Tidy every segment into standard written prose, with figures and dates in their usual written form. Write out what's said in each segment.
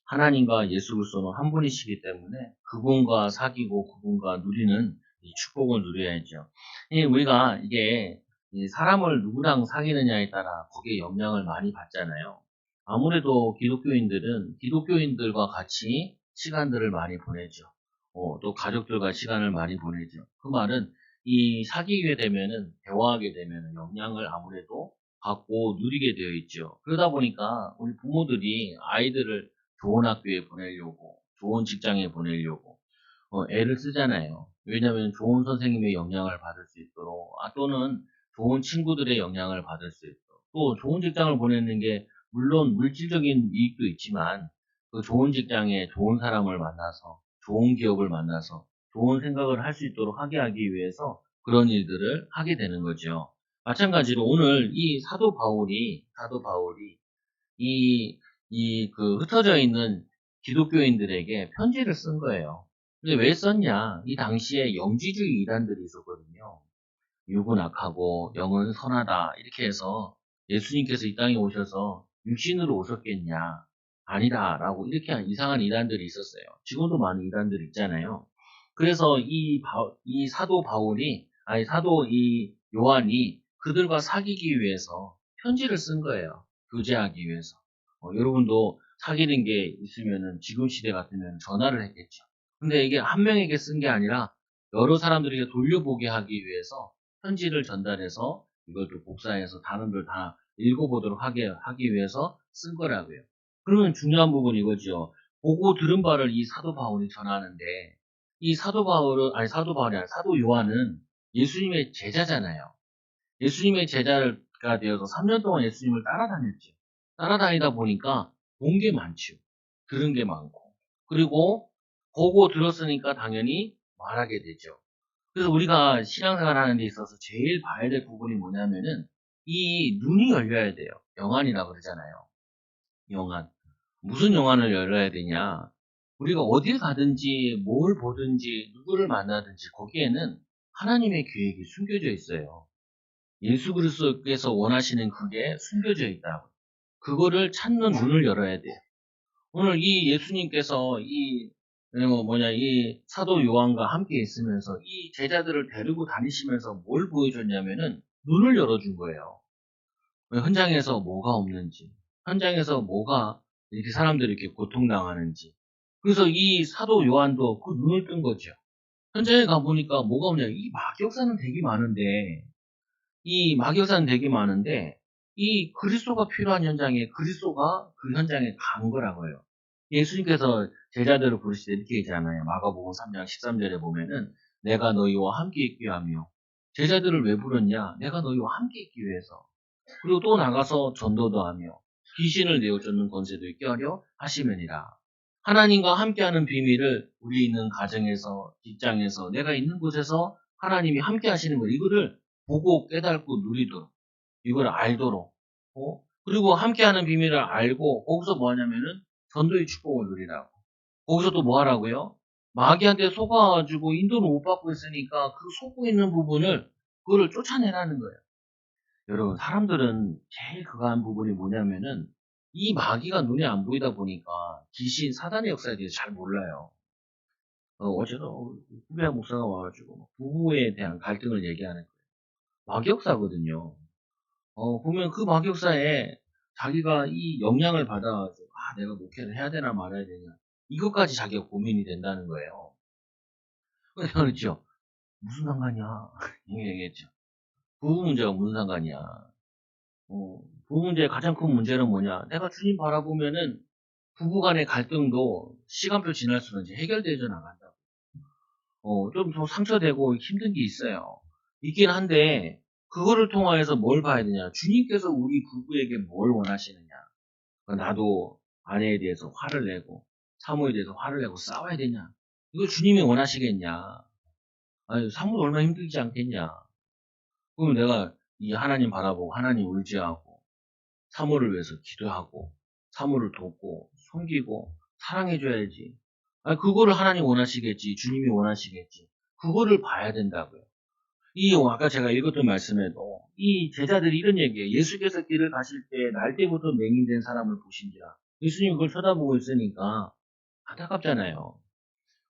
하나님과 예수 그리스도는 한 분이시기 때문에 그분과 사귀고 그분과 누리는 이 축복을 누려야죠. 우리가 이게 이 사람을 누구랑 사귀느냐에 따라 거기에 영향을 많이 받잖아요. 아무래도 기독교인들은 기독교인들과 같이 시간들을 많이 보내죠. 또 가족들과 시간을 많이 보내죠. 그 말은 이 사귀게 되면은 대화하게 되면은 영향을 아무래도 받고 누리게 되어 있죠. 그러다 보니까 우리 부모들이 아이들을 좋은 학교에 보내려고, 좋은 직장에 보내려고 애를 쓰잖아요. 왜냐하면 좋은 선생님의 영향을 받을 수 있도록, 또는 좋은 친구들의 영향을 받을 수 있도록, 또 좋은 직장을 보내는 게 물론 물질적인 이익도 있지만 그 좋은 직장에 좋은 사람을 만나서, 좋은 기업을 만나서 좋은 생각을 할 수 있도록 하기 위해서 그런 일들을 하게 되는 거죠. 마찬가지로 오늘 이 사도 바울이 그 흩어져 있는 기독교인들에게 편지를 쓴 거예요. 근데 왜 썼냐? 이 당시에 영지주의 이단들이 있었거든요. 육은 악하고 영은 선하다. 이렇게 해서 예수님께서 이 땅에 오셔서 육신으로 오셨겠냐? 아니다. 라고 이렇게 이상한 이단들이 있었어요. 지금도 많은 이단들이 있잖아요. 그래서 이 사도 바울이, 사도 이 요한이 그들과 사귀기 위해서 편지를 쓴 거예요. 교제하기 위해서. 여러분도 사귀는 게 있으면은 지금 시대 같으면 전화를 했겠죠. 근데 이게 한 명에게 쓴 게 아니라 여러 사람들에게 돌려보게 하기 위해서 편지를 전달해서 이걸 또 복사해서 다른들 다 읽어보도록 하기 위해서 쓴 거라고요. 그러면 중요한 부분이 이거죠. 보고 들은 바를 이 사도 바울이 전하는데, 이 사도 바울이 아니라 사도 요한은 예수님의 제자잖아요. 예수님의 제자가 되어서 3년 동안 예수님을 따라다녔죠. 따라다니다 보니까 본 게 많죠. 들은 게 많고. 그리고 보고 들었으니까 당연히 말하게 되죠. 그래서 우리가 신앙생활 하는 데 있어서 제일 봐야 될 부분이 뭐냐면은 이 눈이 열려야 돼요. 영안이라고 그러잖아요. 영안. 무슨 영안을 열어야 되냐? 우리가 어딜 가든지 뭘 보든지 누구를 만나든지 거기에는 하나님의 계획이 숨겨져 있어요. 예수 그리스도께서 원하시는 그게 숨겨져 있다고. 그거를 찾는 눈을 열어야 돼요. 오늘 이 예수님께서 이 사도 요한과 함께 있으면서 이 제자들을 데리고 다니시면서 뭘 보여줬냐면은 눈을 열어준 거예요. 현장에서 뭐가 없는지, 현장에서 뭐가 이렇게 사람들이 이렇게 고통당하는지. 그래서 이 사도 요한도 그 눈을 뜬 거죠. 현장에 가보니까 뭐가 없냐. 이 마귀역사는 되게 많은데, 이 그리스도가 필요한 현장에 그리스도가 그 현장에 간 거라고요. 예수님께서 제자들을 부르실 때 이렇게 얘기하잖아요. 마가복음 3장 13절에 보면은 내가 너희와 함께 있기 하며, 제자들을 왜 불렀냐? 내가 너희와 함께 있기 위해서. 그리고 또 나가서 전도도 하며 귀신을 내어쫓는 권세도 있게 하려 하시면이라. 하나님과 함께하는 비밀을 우리 있는 가정에서, 직장에서, 내가 있는 곳에서 하나님이 함께 하시는 것, 이거를 보고 깨닫고 누리도록, 이걸 알도록, 그리고 함께하는 비밀을 알고 거기서 뭐 하냐면은 전도의 축복을 누리라고. 거기서 또 뭐 하라고요? 마귀한테 속아가지고 인도를 못 받고 있으니까 그 속고 있는 부분을 그거를 쫓아내라는 거예요. 여러분, 사람들은 제일 그거 한 부분이 뭐냐면은 이 마귀가 눈에 안 보이다 보니까 귀신, 사단의 역사에 대해서 잘 몰라요. 어제도 후배 목사가 와가지고 부부에 대한 갈등을 얘기하는 거예요. 마귀 역사거든요. 보면 그 마귀 역사에 자기가 이 영향을 받아가지고 내가 목회를 해야 되나 말아야 되냐, 이것까지 자기가 고민이 된다는 거예요. 그래서 그렇죠. 무슨 상관이야? 이렇게 얘기했죠. 부부 문제가 무슨 상관이야? 부부 문제의 가장 큰 문제는 뭐냐? 내가 주님 바라보면은 부부 간의 갈등도 시간표 지날수록 이제 해결되져 나간다. 좀 더 상처되고 힘든 게 있어요. 있긴 한데, 그거를 통하여서 뭘 봐야 되냐? 주님께서 우리 부부에게 뭘 원하시느냐? 나도 아내에 대해서 화를 내고, 사모에 대해서 화를 내고 싸워야 되냐? 이거 주님이 원하시겠냐? 아니, 사모도 얼마나 힘들지 않겠냐? 그럼 내가 이 하나님 바라보고, 하나님 의지하고, 사모를 위해서 기도하고, 사모를 돕고, 섬기고, 사랑해줘야지. 그거를 하나님 원하시겠지, 주님이 원하시겠지. 그거를 봐야 된다고요. 아까 제가 읽었던 말씀에도 이 제자들이 이런 얘기예요. 예수께서 길을 가실 때 날 때부터 맹인된 사람을 보신지라. 예수님이 그걸 쳐다보고 있으니까 안타깝잖아요.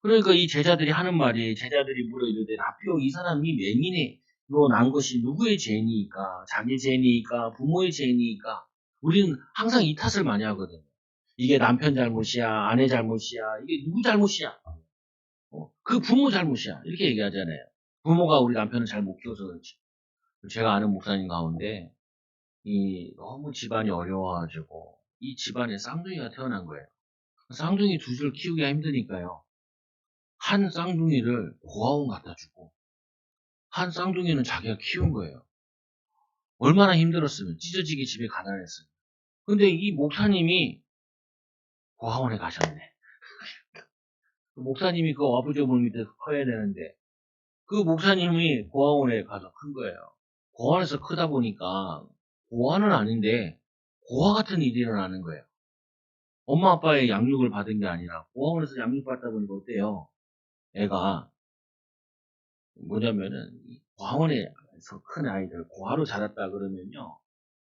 그러니까 이 제자들이 하는 말이 제자들이 물어 이르되 라피오 이 사람이 맹인으로 난 것이 누구의 죄니까 자기 죄니까 부모의 죄니까 우리는 항상 이 탓을 많이 하거든요. 이게 남편 잘못이야 아내 잘못이야 이게 누구 잘못이야 그 부모 잘못이야 이렇게 얘기하잖아요. 부모가 우리 남편을 잘 못 키워서 그렇지. 제가 아는 목사님 가운데 이 너무 집안이 어려워가지고 이 집안에 쌍둥이가 태어난 거예요. 쌍둥이 둘을 키우기가 힘드니까요. 한 쌍둥이를 고아원 갖다 주고 한 쌍둥이는 자기가 키운 거예요. 얼마나 힘들었으면 찢어지게 집에 가난했어요. 근데 이 목사님이 고아원에 가셨네. 그 목사님이 그 아버지 어머니 밑에서 커야 되는데 그 목사님이 고아원에 가서 큰 거예요. 고아원에서 크다 보니까 고아는 아닌데 고아 같은 일이 일어나는 거예요. 엄마 아빠의 양육을 받은 게 아니라 고아원에서 양육받다 보니까 어때요? 애가 뭐냐면은 고아원에서 큰 아이들 고아로 자랐다 그러면요.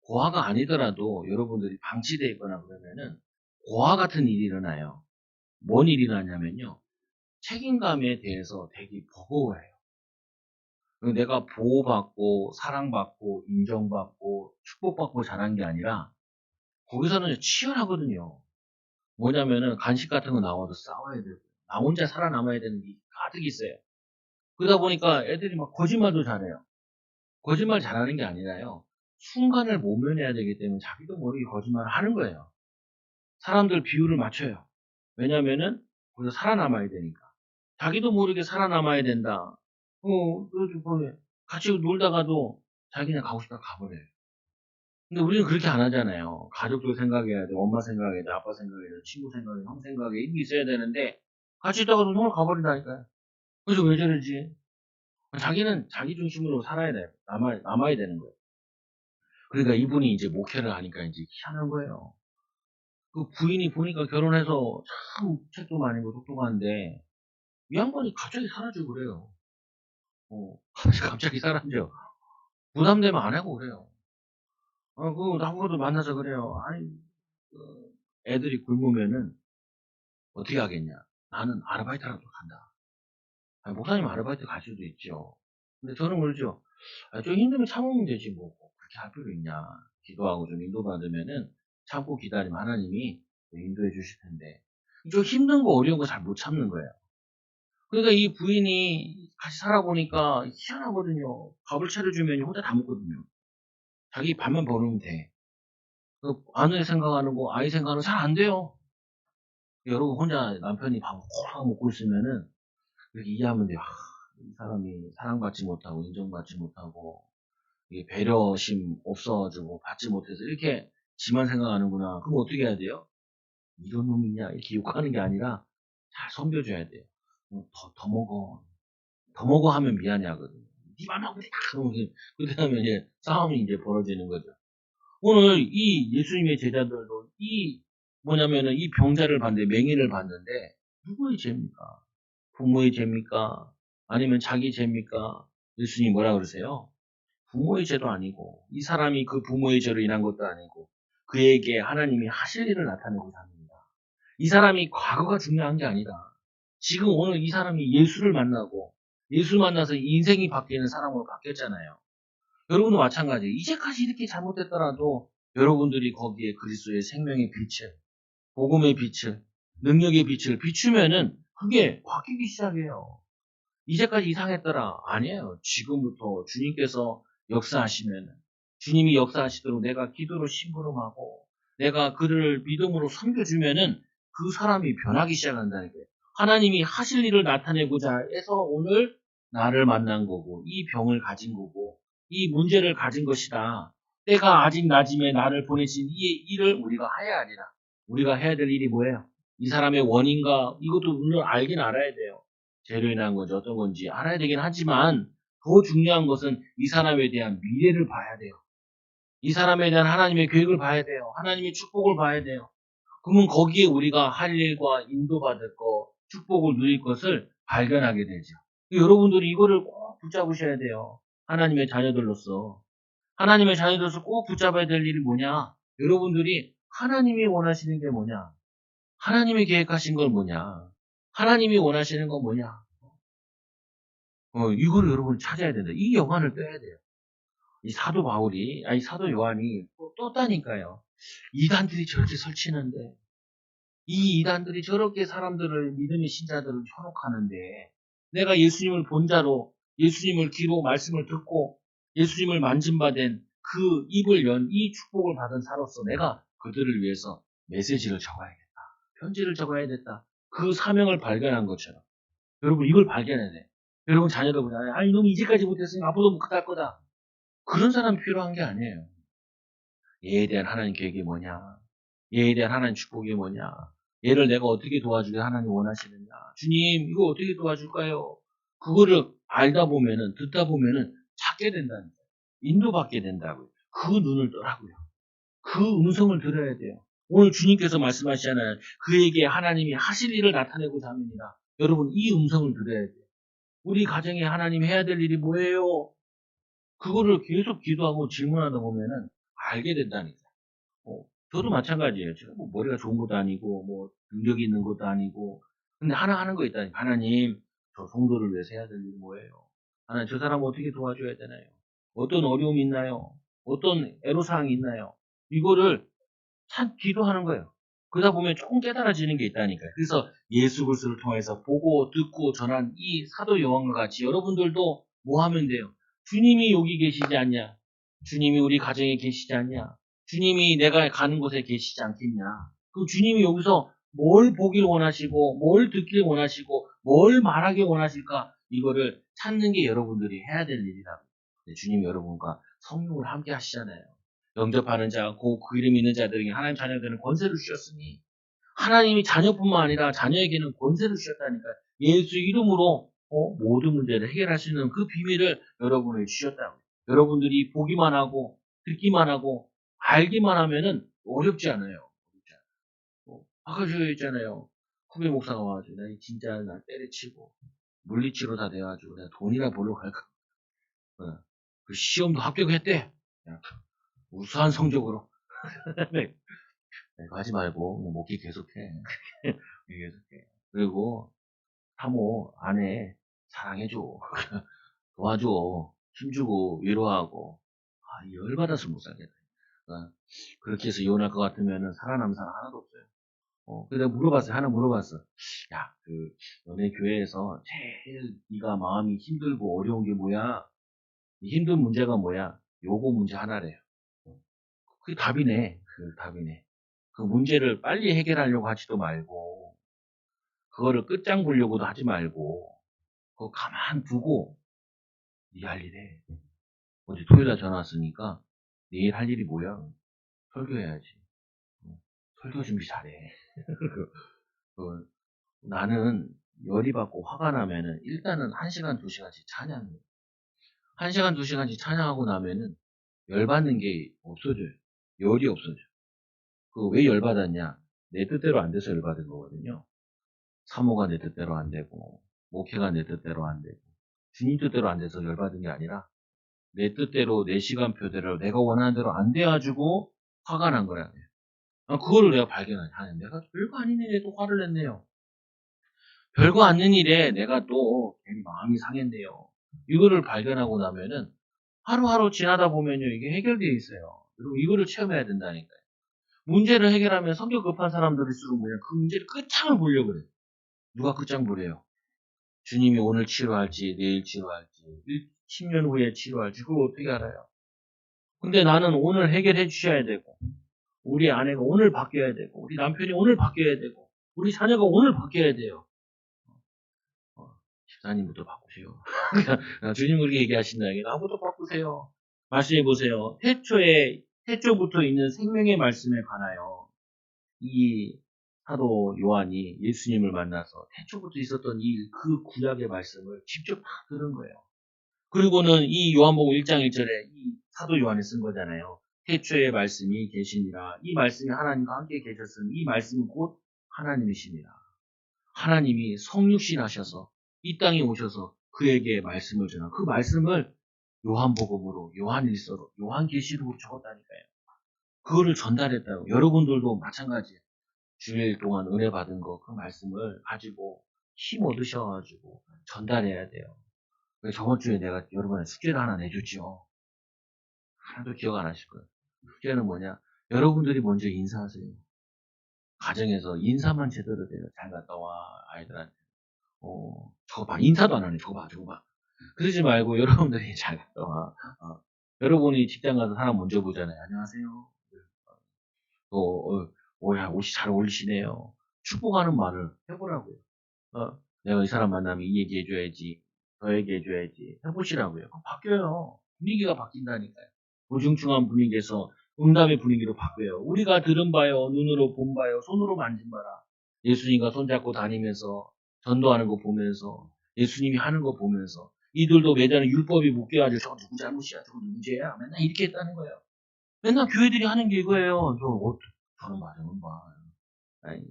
고아가 아니더라도 여러분들이 방치되어 있거나 그러면은 고아 같은 일이 일어나요. 뭔 일이 일어나냐면요. 책임감에 대해서 되게 버거워해요. 내가 보호받고 사랑받고 인정받고 축복받고 자란 게 아니라 거기서는 치열하거든요. 뭐냐면은 간식 같은 거 나와도 싸워야 되고 나 혼자 살아남아야 되는 게 가득 있어요. 그러다 보니까 애들이 막 거짓말도 잘해요. 거짓말 잘하는 게 아니라요. 순간을 모면해야 되기 때문에 자기도 모르게 거짓말을 하는 거예요. 사람들 비율을 맞춰요. 왜냐면은 거기서 살아남아야 되니까. 자기도 모르게 살아남아야 된다. 같이 놀다가도 자기는 가고 싶다 가버려요. 근데 우리는 그렇게 안 하잖아요. 가족들 생각해야 돼, 엄마 생각해야 돼, 아빠 생각해야 돼, 친구 생각해야 돼, 형 생각에 일이 있어야 되는데 같이 있다가도 정말 가버린다니까요. 그래서 왜 저러지? 자기는 자기 중심으로 살아야 돼요. 남아야 되는 거예요. 그러니까 이분이 이제 목회를 하니까 이제 희한한 거예요. 그 부인이 보니까 결혼해서 참 책도 많이 읽고 똑똑한데 이 양반이 갑자기 사라지고 그래요. 갑자기 사라져. 부담되면 안 하고 그래요. 나보고도 만나서 그래요. 아니, 애들이 굶으면은 어떻게 하겠냐. 나는 아르바이트라도 간다. 아니, 목사님 아르바이트 갈 수도 있죠. 근데 저는 그러죠. 좀 힘들면 참으면 되지 뭐 그렇게 할 필요 있냐. 기도하고 좀 인도받으면은 참고 기다리면 하나님이 인도해 주실 텐데 좀 힘든 거 어려운 거 잘 못 참는 거예요. 그러니까 이 부인이 같이 살아보니까 희한하거든요. 밥을 차려주면 혼자 다 먹거든요. 자기 밥만 버리면 돼. 그 아내 생각하는 거, 아이 생각하는 거 잘 안 돼요. 여러분 혼자 남편이 밥을 콜 먹고 있으면은 이렇게 이해하면 돼요. 이 사람이 사랑받지 못하고 인정받지 못하고 이게 배려심 없어가지고 받지 못해서 이렇게 지만 생각하는구나. 그럼 어떻게 해야 돼요? 이런 놈이냐 이렇게 욕하는 게 아니라 잘 섬겨줘야 돼요. 더 먹어. 더 먹어 하면 미안해 하거든요. 니만 하고 다 그렇게 하면 이제 싸움이 이제 벌어지는 거죠. 오늘 이 예수님의 제자들도 이 뭐냐면은 이 병자를 봤는데 맹인을 봤는데 누구의 죄입니까? 부모의 죄입니까? 아니면 자기 죄입니까? 예수님이 뭐라 그러세요? 부모의 죄도 아니고 이 사람이 그 부모의 죄로 인한 것도 아니고 그에게 하나님이 하실 일을 나타내고자 합니다. 이 사람이 과거가 중요한 게 아니다. 지금 오늘 이 사람이 예수를 만나고 예수 만나서 인생이 바뀌는 사람으로 바뀌었잖아요. 여러분도 마찬가지. 이제까지 이렇게 잘못됐더라도 여러분들이 거기에 그리스도의 생명의 빛을, 복음의 빛을, 능력의 빛을 비추면은 그게 바뀌기 시작해요. 이제까지 이상했더라. 아니에요. 지금부터 주님께서 역사하시면 주님이 역사하시도록 내가 기도로 심부름하고 내가 그를 믿음으로 섬겨주면은 그 사람이 변하기 시작한다는 거예요. 하나님이 하실 일을 나타내고자 해서 오늘 나를 만난 거고 이 병을 가진 거고 이 문제를 가진 것이다. 때가 아직 낮음에 나를 보내신 이 일을 우리가 해야 하리라. 우리가 해야 될 일이 뭐예요? 이 사람의 원인과 이것도 물론 알긴 알아야 돼요. 죄로 인한 건지 어떤 건지 알아야 되긴 하지만 더 중요한 것은 이 사람에 대한 미래를 봐야 돼요. 이 사람에 대한 하나님의 계획을 봐야 돼요. 하나님의 축복을 봐야 돼요. 그러면 거기에 우리가 할 일과 인도받을 것, 축복을 누릴 것을 발견하게 되죠. 여러분들이 이거를 꼭 붙잡으셔야 돼요. 하나님의 자녀들로서. 하나님의 자녀들로서 꼭 붙잡아야 될 일이 뭐냐? 여러분들이 하나님이 원하시는 게 뭐냐? 하나님이 계획하신 건 뭐냐? 하나님이 원하시는 건 뭐냐? 이거를 여러분 찾아야 된다. 이 영안을 떼야 돼요. 이 사도 바울이, 아니, 사도 요한이 떴다니까요. 이단들이 저렇게 설치는데, 이 이단들이 저렇게 사람들을, 믿음의 신자들을 현혹하는데, 내가 예수님을 본 자로, 예수님을 기로 말씀을 듣고, 예수님을 만진 바 된 그 입을 연 이 축복을 받은 사로서 내가 그들을 위해서 메시지를 적어야겠다. 편지를 적어야겠다. 그 사명을 발견한 것처럼. 여러분, 이걸 발견해야 돼. 여러분, 자녀들 보잖아요. 아니, 너무 이제까지 못했으니 앞으로도 못할 거다. 그런 사람이 필요한 게 아니에요. 얘에 대한 하나님 계획이 뭐냐? 얘에 대한 하나님 축복이 뭐냐? 얘를 내가 어떻게 도와주게 하나님 원하시느냐? 주님, 이거 어떻게 도와줄까요? 그거를 알다 보면은, 듣다 보면은 찾게 된다는 거예요. 인도받게 된다고요. 그 눈을 떠라고요. 그 음성을 들어야 돼요. 오늘 주님께서 말씀하시잖아요. 그에게 하나님이 하실 일을 나타내고자 합니다. 여러분, 이 음성을 들어야 돼요. 우리 가정에 하나님 해야 될 일이 뭐예요? 그거를 계속 기도하고 질문하다 보면은 알게 된다니까. 저도 마찬가지예요. 제가 뭐 머리가 좋은 것도 아니고, 뭐 능력이 있는 것도 아니고, 근데 하나 하는 거 있다니까. 하나님, 저 성도를 위해서 해야 될 일이 뭐예요? 하나님, 저 사람 어떻게 도와줘야 되나요? 어떤 어려움이 있나요? 어떤 애로사항이 있나요? 이거를 참 기도하는 거예요. 그러다 보면 조금 깨달아지는 게 있다니까요. 그래서 예수 그리스도를 통해서 보고 듣고 전한 이 사도 요한과 같이 여러분들도 뭐 하면 돼요? 주님이 여기 계시지 않냐? 주님이 우리 가정에 계시지 않냐? 주님이 내가 가는 곳에 계시지 않겠냐? 그럼 주님이 여기서 뭘 보길 원하시고, 뭘 듣길 원하시고, 뭘 말하길 원하실까? 이거를 찾는 게 여러분들이 해야 될 일이라고. 주님이 여러분과 성령을 함께 하시잖아요. 영접하는 자, 그 이름 있는 자들에게 하나님 자녀들은 권세를 주셨으니 하나님이 자녀뿐만 아니라 자녀에게는 권세를 주셨다니까. 예수 이름으로 모든 문제를 해결할 수 있는 그 비밀을 여러분에게 주셨다고. 여러분들이 보기만 하고 듣기만 하고 알기만 하면은 어렵지 않아요. 아까 저 있잖아요. 후배 목사가 와가지고 나 진짜 나 때려치고 물리치료 다 돼가지고 내가 돈이나 벌러 갈까. 그 시험도 합격했대. 우수한 성적으로. 네. 하지 말고 목기 계속해. 계속해. 그리고 사모 아내 사랑해줘. 도와줘. 힘주고 위로하고. 열받아서 못 살겠다. 그렇게 해서 이혼할 것 같으면 살아남은 사람 하나도 없어요. 그래서 물어봤어요. 하나 물어봤어. 야, 너네 교회에서 제일 네가 마음이 힘들고 어려운 게 뭐야? 힘든 문제가 뭐야? 요거 문제 하나래요. 그게 답이네. 답이네. 그 문제를 빨리 해결하려고 하지도 말고, 그거를 끝장 보려고도 하지 말고, 그거 가만 두고, 네 할 일해. 어제 토요일에 전화 왔으니까, 내일 할 일이 뭐야? 설교해야지. 설교 준비 잘해. 나는 열이 받고 화가 나면은, 일단은 1시간, 2시간씩 찬양해. 1시간, 2시간씩 찬양하고 나면은, 열받는 게 없어져요. 열이 없어져. 왜 열받았냐? 내 뜻대로 안 돼서 열받은 거거든요. 사모가 내 뜻대로 안 되고, 목회가 내 뜻대로 안 되고, 주님 뜻대로 안 돼서 열받은 게 아니라, 내 뜻대로, 내 시간표대로, 내가 원하는 대로 안 돼가지고, 화가 난 거야. 그거를 내가 발견하지. 내가 별거 아닌 일에 또 화를 냈네요. 별거 아닌 일에 내가 또 괜히 마음이 상했네요. 이거를 발견하고 나면은, 하루하루 지나다 보면요, 이게 해결되어 있어요. 그리고 이거를 체험해야 된다니까요. 문제를 해결하면 성격 급한 사람들일수록 뭐냐, 그 문제를 끝장을 보려고 그래요. 누가 끝장 보래요? 주님이 오늘 치료할지, 내일 치료할지, 10년 후에 치료할지, 그걸 어떻게 알아요? 근데 나는 오늘 해결해 주셔야 되고, 우리 아내가 오늘 바뀌어야 되고, 우리 남편이 오늘 바뀌어야 되고, 우리 자녀가 오늘 바뀌어야 돼요. 집사님부터 바꾸세요. 주님 그렇게 얘기하신다니까, 나부터 바꾸세요. 말씀해 보세요. 태초부터 있는 생명의 말씀에 관하여, 이 사도 요한이 예수님을 만나서 태초부터 있었던 그 구약의 말씀을 직접 다 들은 거예요. 그리고는 이 요한복음 1장 1절에 이 사도 요한이 쓴 거잖아요. 태초의 말씀이 계시니라. 이 말씀이 하나님과 함께 계셨으니 이 말씀은 곧 하나님이시니라. 하나님이 성육신 하셔서 이 땅에 오셔서 그에게 말씀을 전한 그 말씀을 요한복음으로, 요한일서로, 요한계시록으로 적었다니까요. 그거를 전달했다고. 여러분들도 마찬가지예요. 주일 동안 은혜 받은 거, 그 말씀을 가지고 힘 얻으셔가지고 전달해야 돼요. 그래서 저번 주에 내가 여러분의 숙제를 하나 내줬죠. 하나도 기억 안 하실 거예요. 숙제는 뭐냐? 여러분들이 먼저 인사하세요. 가정에서 인사만 제대로 돼요. 잘 갔다 와, 아이들한테. 저거 봐. 인사도 안 하네. 저거 봐, 저거 봐. 그러지 말고 여러분들이 잘 갔다 와. 여러분이 직장 가서 사람 먼저 보잖아요. 안녕하세요. 야, 옷이 잘 어울리시네요. 축복하는 말을 해보라고요. 내가 이 사람 만나면 이 얘기 해줘야지, 저 얘기 해줘야지, 해보시라고요. 그럼 바뀌어요. 분위기가 바뀐다니까요. 우중충한 분위기에서 응답의 분위기로 바뀌어요. 우리가 들은 바요, 눈으로 본 바요, 손으로 만진 바라. 예수님과 손잡고 다니면서 전도하는 거 보면서 예수님이 하는 거 보면서 이들도 매장에 율법이 묶여가지고 저거 누구 잘못이야, 저거 누구 죄야, 맨날 이렇게 했다는 거예요. 맨날 교회들이 하는 게 이거예요. 저는 맞으면 봐. 아니,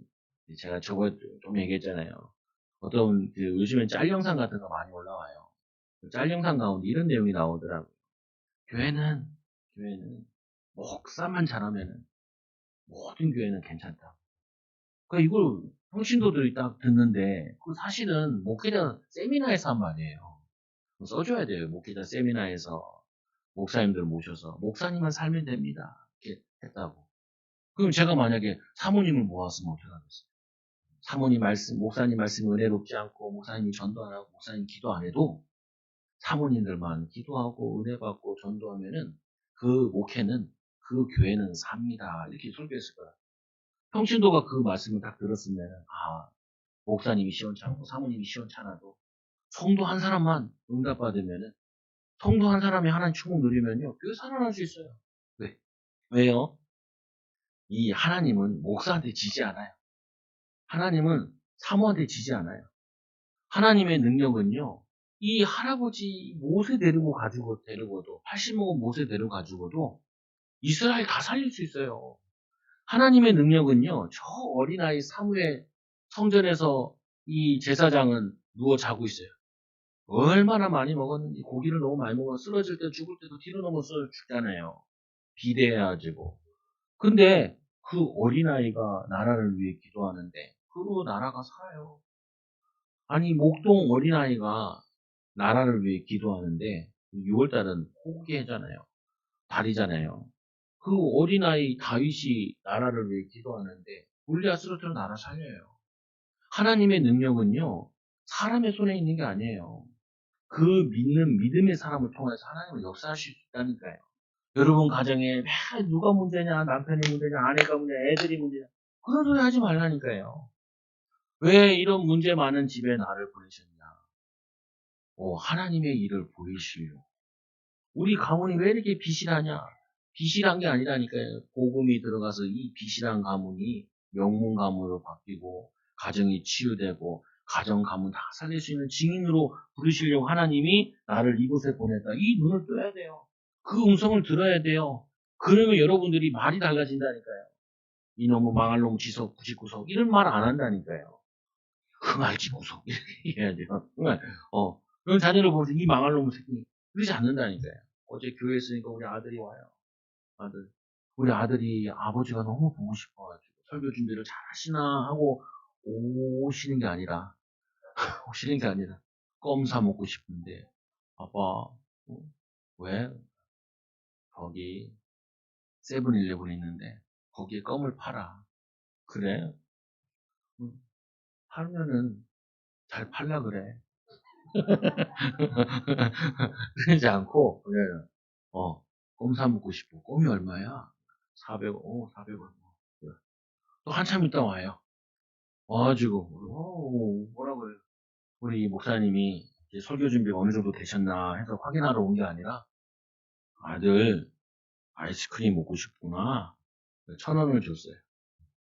제가 저거 좀 얘기했잖아요. 어떤 요즘엔 짤 영상 같은 거 많이 올라와요. 짤 영상 가운데 이런 내용이 나오더라고요. 교회는 목사만 잘하면은 모든 교회는 괜찮다. 그러니까 이걸 평신도들이 딱 듣는데 그 사실은 목회자 세미나에서 한 말이에요. 써줘야 돼요. 목회자 세미나에서 목사님들 모셔서 목사님만 살면 됩니다. 이렇게 했다고. 그럼 제가 만약에 사모님을 모았으면 어떻게 하겠어요? 사모님 말씀, 목사님 말씀이 은혜롭지 않고 목사님이 전도 안 하고 목사님 기도 안 해도 사모님들만 기도하고 은혜 받고 전도하면은 그 목회는 그 교회는 삽니다. 이렇게 설교했을 거야. 평신도가 그 말씀을 딱 들었으면 목사님이 시원찮고 사모님이 시원찮아도 성도 한 사람만 응답받으면은 성도 한 사람이 하나님 축복 누리면요 교회 살아날 수 있어요. 왜? 왜요? 이 하나님은 목사한테 지지 않아요. 하나님은 사모한테 지지 않아요. 하나님의 능력은요, 이 할아버지 모세 데리고도, 80 먹은 모세 데려가지고도 이스라엘 다 살릴 수 있어요. 하나님의 능력은요, 저 어린아이 사무엘 성전에서 이 제사장은 누워 자고 있어요. 얼마나 많이 먹었는지, 고기를 너무 많이 먹어 쓰러질 때 죽을 때도 뒤로 넘어서 죽잖아요. 비대해가지고. 근데 그 어린아이가 나라를 위해 기도하는데, 그 나라가 살아요. 아니, 목동 어린아이가 나라를 위해 기도하는데 6월달은 호기해잖아요. 달이잖아요. 그 어린아이 다윗이 나라를 위해 기도하는데 골리앗 쓰러뜨려 나라 살려요. 하나님의 능력은요. 사람의 손에 있는 게 아니에요. 그 믿는 믿음의 사람을 통해서 하나님을 역사하실 수 있다니까요. 여러분 가정에 누가 문제냐, 남편이 문제냐, 아내가 문제냐, 애들이 문제냐 그런 소리 하지 말라니까요. 왜 이런 문제 많은 집에 나를 보내셨냐? 하나님의 일을 보이시려고. 우리 가문이 왜 이렇게 비실하냐? 비실한 게 아니라니까요. 복음이 들어가서 이 비실한 가문이 명문 가문으로 바뀌고 가정이 치유되고 가정 가문 다 살릴 수 있는 증인으로 부르시려고 하나님이 나를 이곳에 보냈다. 이 눈을 떠야 돼요. 그 음성을 들어야 돼요. 그러면 여러분들이 말이 달라진다니까요. 이놈의 망할 놈 지석 99석 이런 말 안 한다니까요. 흥할지 구석 이렇게 해야죠. 흥할. 그런 자녀를 보면서 이 망할 놈의 새끼 그러지 않는다니까요. 어제 교회에 있으니까 우리 아들이 와요. 우리 아들이 아버지가 너무 보고 싶어가지고 설교 준비를 잘 하시나 하고 오시는 게 아니라 껌 사 먹고 싶은데 아빠 왜 거기 세븐일레븐 있는데 거기에 껌을 팔아. 그래? 팔면은 잘 팔라 그래. 그러지 않고 그냥 껌 사 먹고 싶어. 껌이 얼마야? 400원. 400원. 또 한참 있다 와요. 와가지고 뭐라 그래요? 우리 목사님이 이제 설교 준비가 어느 정도 되셨나 해서 확인하러 온 게 아니라 아들 아이스크림 먹고 싶구나. 1,000원을 줬어요.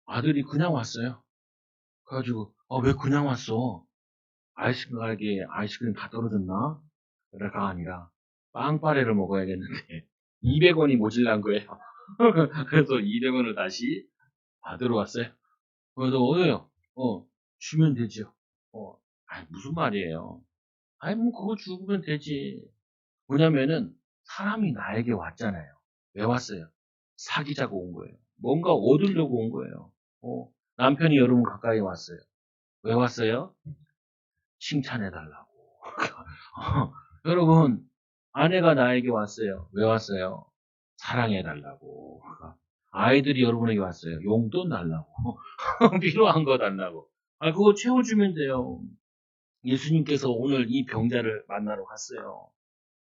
아들이 그냥 왔어요. 그래가지고 왜 그냥 왔어? 아이스크림 가게에 아이스크림 다 떨어졌나? 그래가 아니라 빵빠레를 먹어야겠는데 200원이 모질란 거예요. 그래서 200원을 다시 받으러 왔어요. 그래서 주면 되죠. 무슨 말이에요. 뭐 그거 주면 되지. 뭐냐면은 사람이 나에게 왔잖아요. 왜 왔어요? 사귀자고 온 거예요. 뭔가 얻으려고 온 거예요. 남편이 여러분 가까이 왔어요. 왜 왔어요? 칭찬해달라고. 여러분, 아내가 나에게 왔어요. 왜 왔어요? 사랑해달라고. 아이들이 여러분에게 왔어요. 용돈 달라고. 필요한 거 달라고. 그거 채워주면 돼요. 예수님께서 오늘 이 병자를 만나러 갔어요.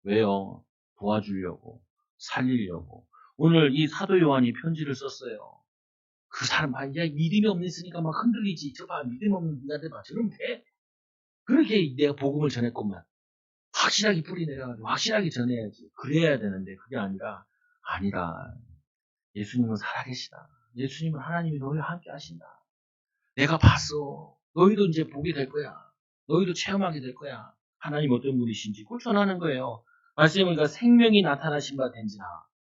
왜요? 도와주려고, 살리려고. 오늘 이 사도 요한이 편지를 썼어요. 그 사람 봐, 이제 믿음이 없으니까 막 흔들리지. 저 봐, 믿음 없는 인간들 봐. 저러면 돼? 그렇게 내가 복음을 전했건만. 확실하게 뿌리 내려가지고 확실하게 전해야지. 그래야 되는데 그게 아니다. 예수님은 살아계시다. 예수님은 하나님이 너희와 함께 하신다. 내가 봤어. 너희도 이제 보게 될 거야. 너희도 체험하게 될 거야. 하나님 어떤 분이신지 그걸 전하는 거예요. 말씀에 보니까 생명이 나타나신 바 된지라.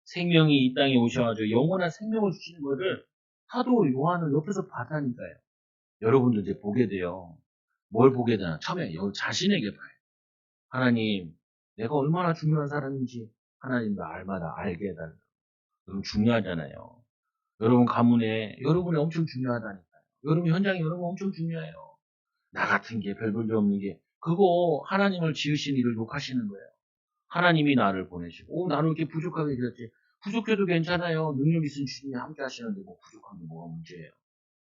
생명이 이 땅에 오셔가지고 영원한 생명을 주시는 거를 사도 요한은 옆에서 봤다니까요. 여러분도 이제 보게 돼요. 뭘 보게 되나? 처음에 자신에게 봐요. 하나님, 내가 얼마나 중요한 사람인지 하나님도 알마다 알게 해달라. 여러분 중요하잖아요. 여러분 가문에 여러분이 엄청 중요하다니까요. 여러분 현장에 여러분 엄청 중요해요. 나 같은 게 별볼일 없는 게 그거 하나님을 지으신 일을 욕하시는 거예요. 하나님이 나를 보내시고 나는 이렇게 부족하게 되었지. 부족해도 괜찮아요. 능력 있으면 주님이 함께 하시는데 뭐 부족한 게 뭐가 문제예요.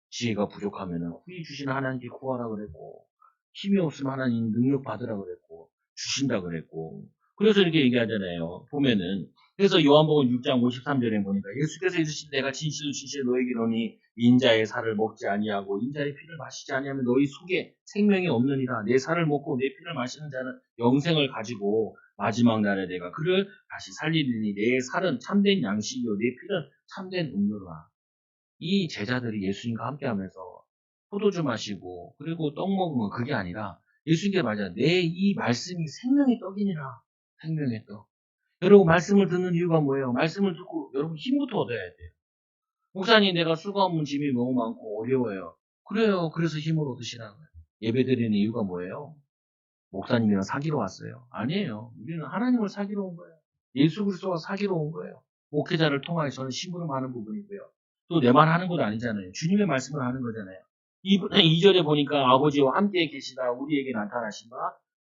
지혜가 부족하면 후히 주시는 하나님께 구하라 그랬고 힘이 없으면 하나님 능력 받으라 그랬고 주신다 그랬고 그래서 이렇게 얘기하잖아요. 보면은 그래서 요한복음 6장 53절에 보니까 예수께서 이르시되 내가 진실로 진실로 너에게 이르노니 인자의 살을 먹지 아니하고 인자의 피를 마시지 아니하면 너희 속에 생명이 없느니라. 내 살을 먹고 내 피를 마시는 자는 영생을 가지고 마지막 날에 내가 그를 다시 살리리니 내 살은 참된 양식이요 내 피는 참된 음료라. 이 제자들이 예수님과 함께 하면서 포도주 마시고 그리고 떡 먹으면 그게 아니라 예수님께 말하자 내 이 말씀이 생명의 떡이니라. 생명의 떡. 여러분 말씀을 듣는 이유가 뭐예요? 말씀을 듣고 여러분 힘부터 얻어야 돼요. 목사님 내가 수고 없는 짐이 너무 많고 어려워요. 그래요. 그래서 힘을 얻으시라는 거예요. 예배 드리는 이유가 뭐예요? 목사님이랑 사귀러 왔어요. 아니에요. 우리는 하나님을 사귀러 온 거예요. 예수 그리스도와 사귀러 온 거예요. 목회자를 통하여 저는 심부름하는 부분이고요. 또 내 말 하는 건 아니잖아요. 주님의 말씀을 하는 거잖아요. 2절에 보니까 아버지와 함께 계시다 우리에게 나타나신 바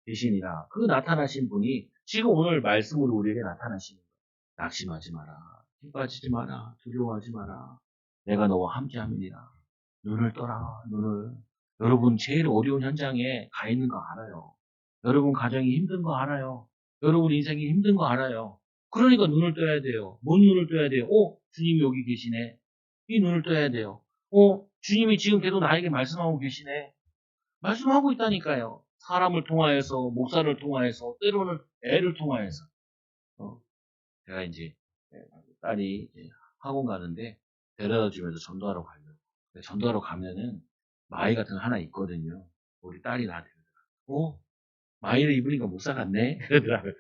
계시니라. 그 나타나신 분이 지금 오늘 말씀으로 우리에게 나타나시는 거예요. 낙심하지 마라. 힘 빠지지 마라. 두려워하지 마라. 내가 너와 함께 함이니라. 눈을 떠라. 눈을. 여러분 제일 어려운 현장에 가 있는 거 알아요. 여러분 가정이 힘든 거 알아요. 여러분 인생이 힘든 거 알아요. 그러니까 눈을 떠야 돼요. 뭔 눈을 떠야 돼요? 주님이 여기 계시네. 이 눈을 떠야 돼요. 주님이 지금 계속 나에게 말씀하고 계시네. 말씀하고 있다니까요. 사람을 통하여서, 목사를 통하여서, 때로는 애를 통하여서. 제가 이제 딸이 이제 학원 가는데 데려다 주면서 전도하러 가려고. 전도하러 가면은 마이 같은 거 하나 있거든요. 우리 딸이 나한테 마이를 입으니까 목사 같네? 그러더라고요.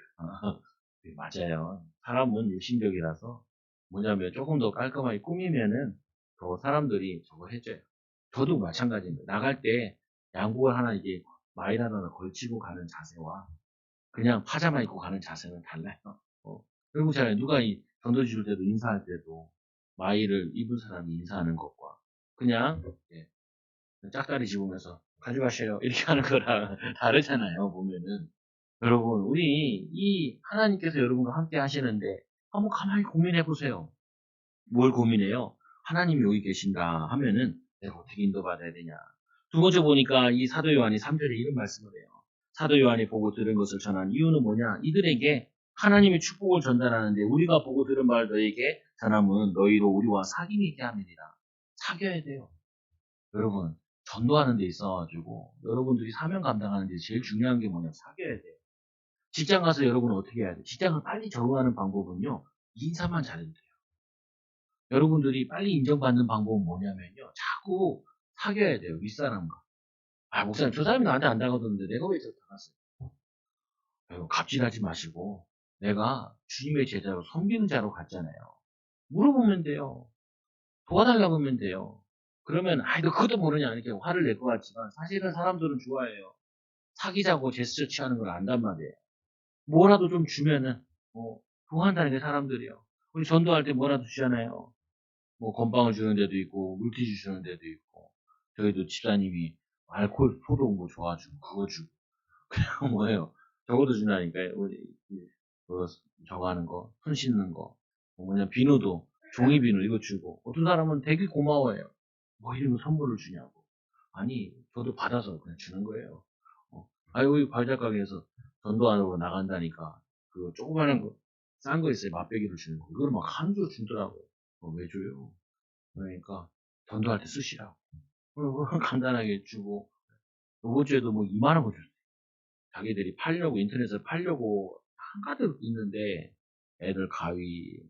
네, 맞아요. 사람은 일심적이라서 뭐냐면 조금 더 깔끔하게 꾸미면은 더 사람들이 저거 해줘요. 저도 마찬가지입니다. 나갈 때 양복을 하나 이게 마이를 하나 걸치고 가는 자세와 그냥 파자마 입고 가는 자세는 달라요. 그리고 잘 누가 전도 줄 때도 인사할 때도 마이를 입은 사람이 인사하는 것과 그냥 짝다리 집으면서 가져가셔요. 이렇게 하는 거랑 다르잖아요. 보면은. 여러분, 우리 이 하나님께서 여러분과 함께 하시는데 한번 가만히 고민해 보세요. 뭘 고민해요? 하나님이 여기 계신다 하면은 내가 어떻게 인도받아야 되냐. 두 번째 보니까 이 사도 요한이 3절에 이런 말씀을 해요. 사도 요한이 보고 들은 것을 전한 이유는 뭐냐? 이들에게 하나님의 축복을 전달하는데 우리가 보고 들은 말을 너에게 전하면 너희로 우리와 사귐이 있게 함이니라. 사귀어야 돼요. 여러분, 전도하는 데 있어가지고 여러분들이 사명 감당하는 데 제일 중요한 게 뭐냐? 사귀어야 돼요. 직장 가서 여러분은 어떻게 해야 돼요? 직장을 빨리 적응하는 방법은요. 인사만 잘해도 돼요. 여러분들이 빨리 인정받는 방법은 뭐냐면요. 자꾸 사귀어야 돼요. 윗사람과. 목사님 저 사람이 나한테 안 다가오던데 내가 왜 저렇게 다갔어요? 갑질하지 마시고 내가 주님의 제자로 섬기는 자로 갔잖아요. 물어보면 돼요. 도와달라고 하면 돼요. 그러면 너 그것도 모르냐 이렇게 화를 낼 것 같지만 사실은 사람들은 좋아해요. 사귀자고 제스처 취하는 걸 안단 말이에요. 뭐라도 좀 주면은 좋아한다는 게 사람들이요. 우리 전도할 때 뭐라도 주잖아요. 뭐 건빵을 주는 데도 있고 물티슈 주는 데도 있고 저희도 집사님이 알코올 소독 뭐 줘가지고 그거 주고 그냥 뭐예요. 저것도 준다니까요. 우리 그 저거 하는 거, 손 씻는 거, 뭐냐 비누도 종이 비누 이거 주고 어떤 사람은 되게 고마워해요. 뭐 이런 거 선물을 주냐고. 아니 저도 받아서 그냥 주는 거예요. 아유 우리 과자 가게에서 전도하러 나간다니까 그 조그마한 거 싼 거 있어요. 맛배기를 주는 거. 그걸 막 한 줄 주더라고요. 왜 줘요? 그러니까 전도할 때 쓰시라고. 그리고 간단하게 주고 요번 주에도 뭐 2만 원 줬어요. 자기들이 팔려고 인터넷에 팔려고 한가득 있는데 애들 가위,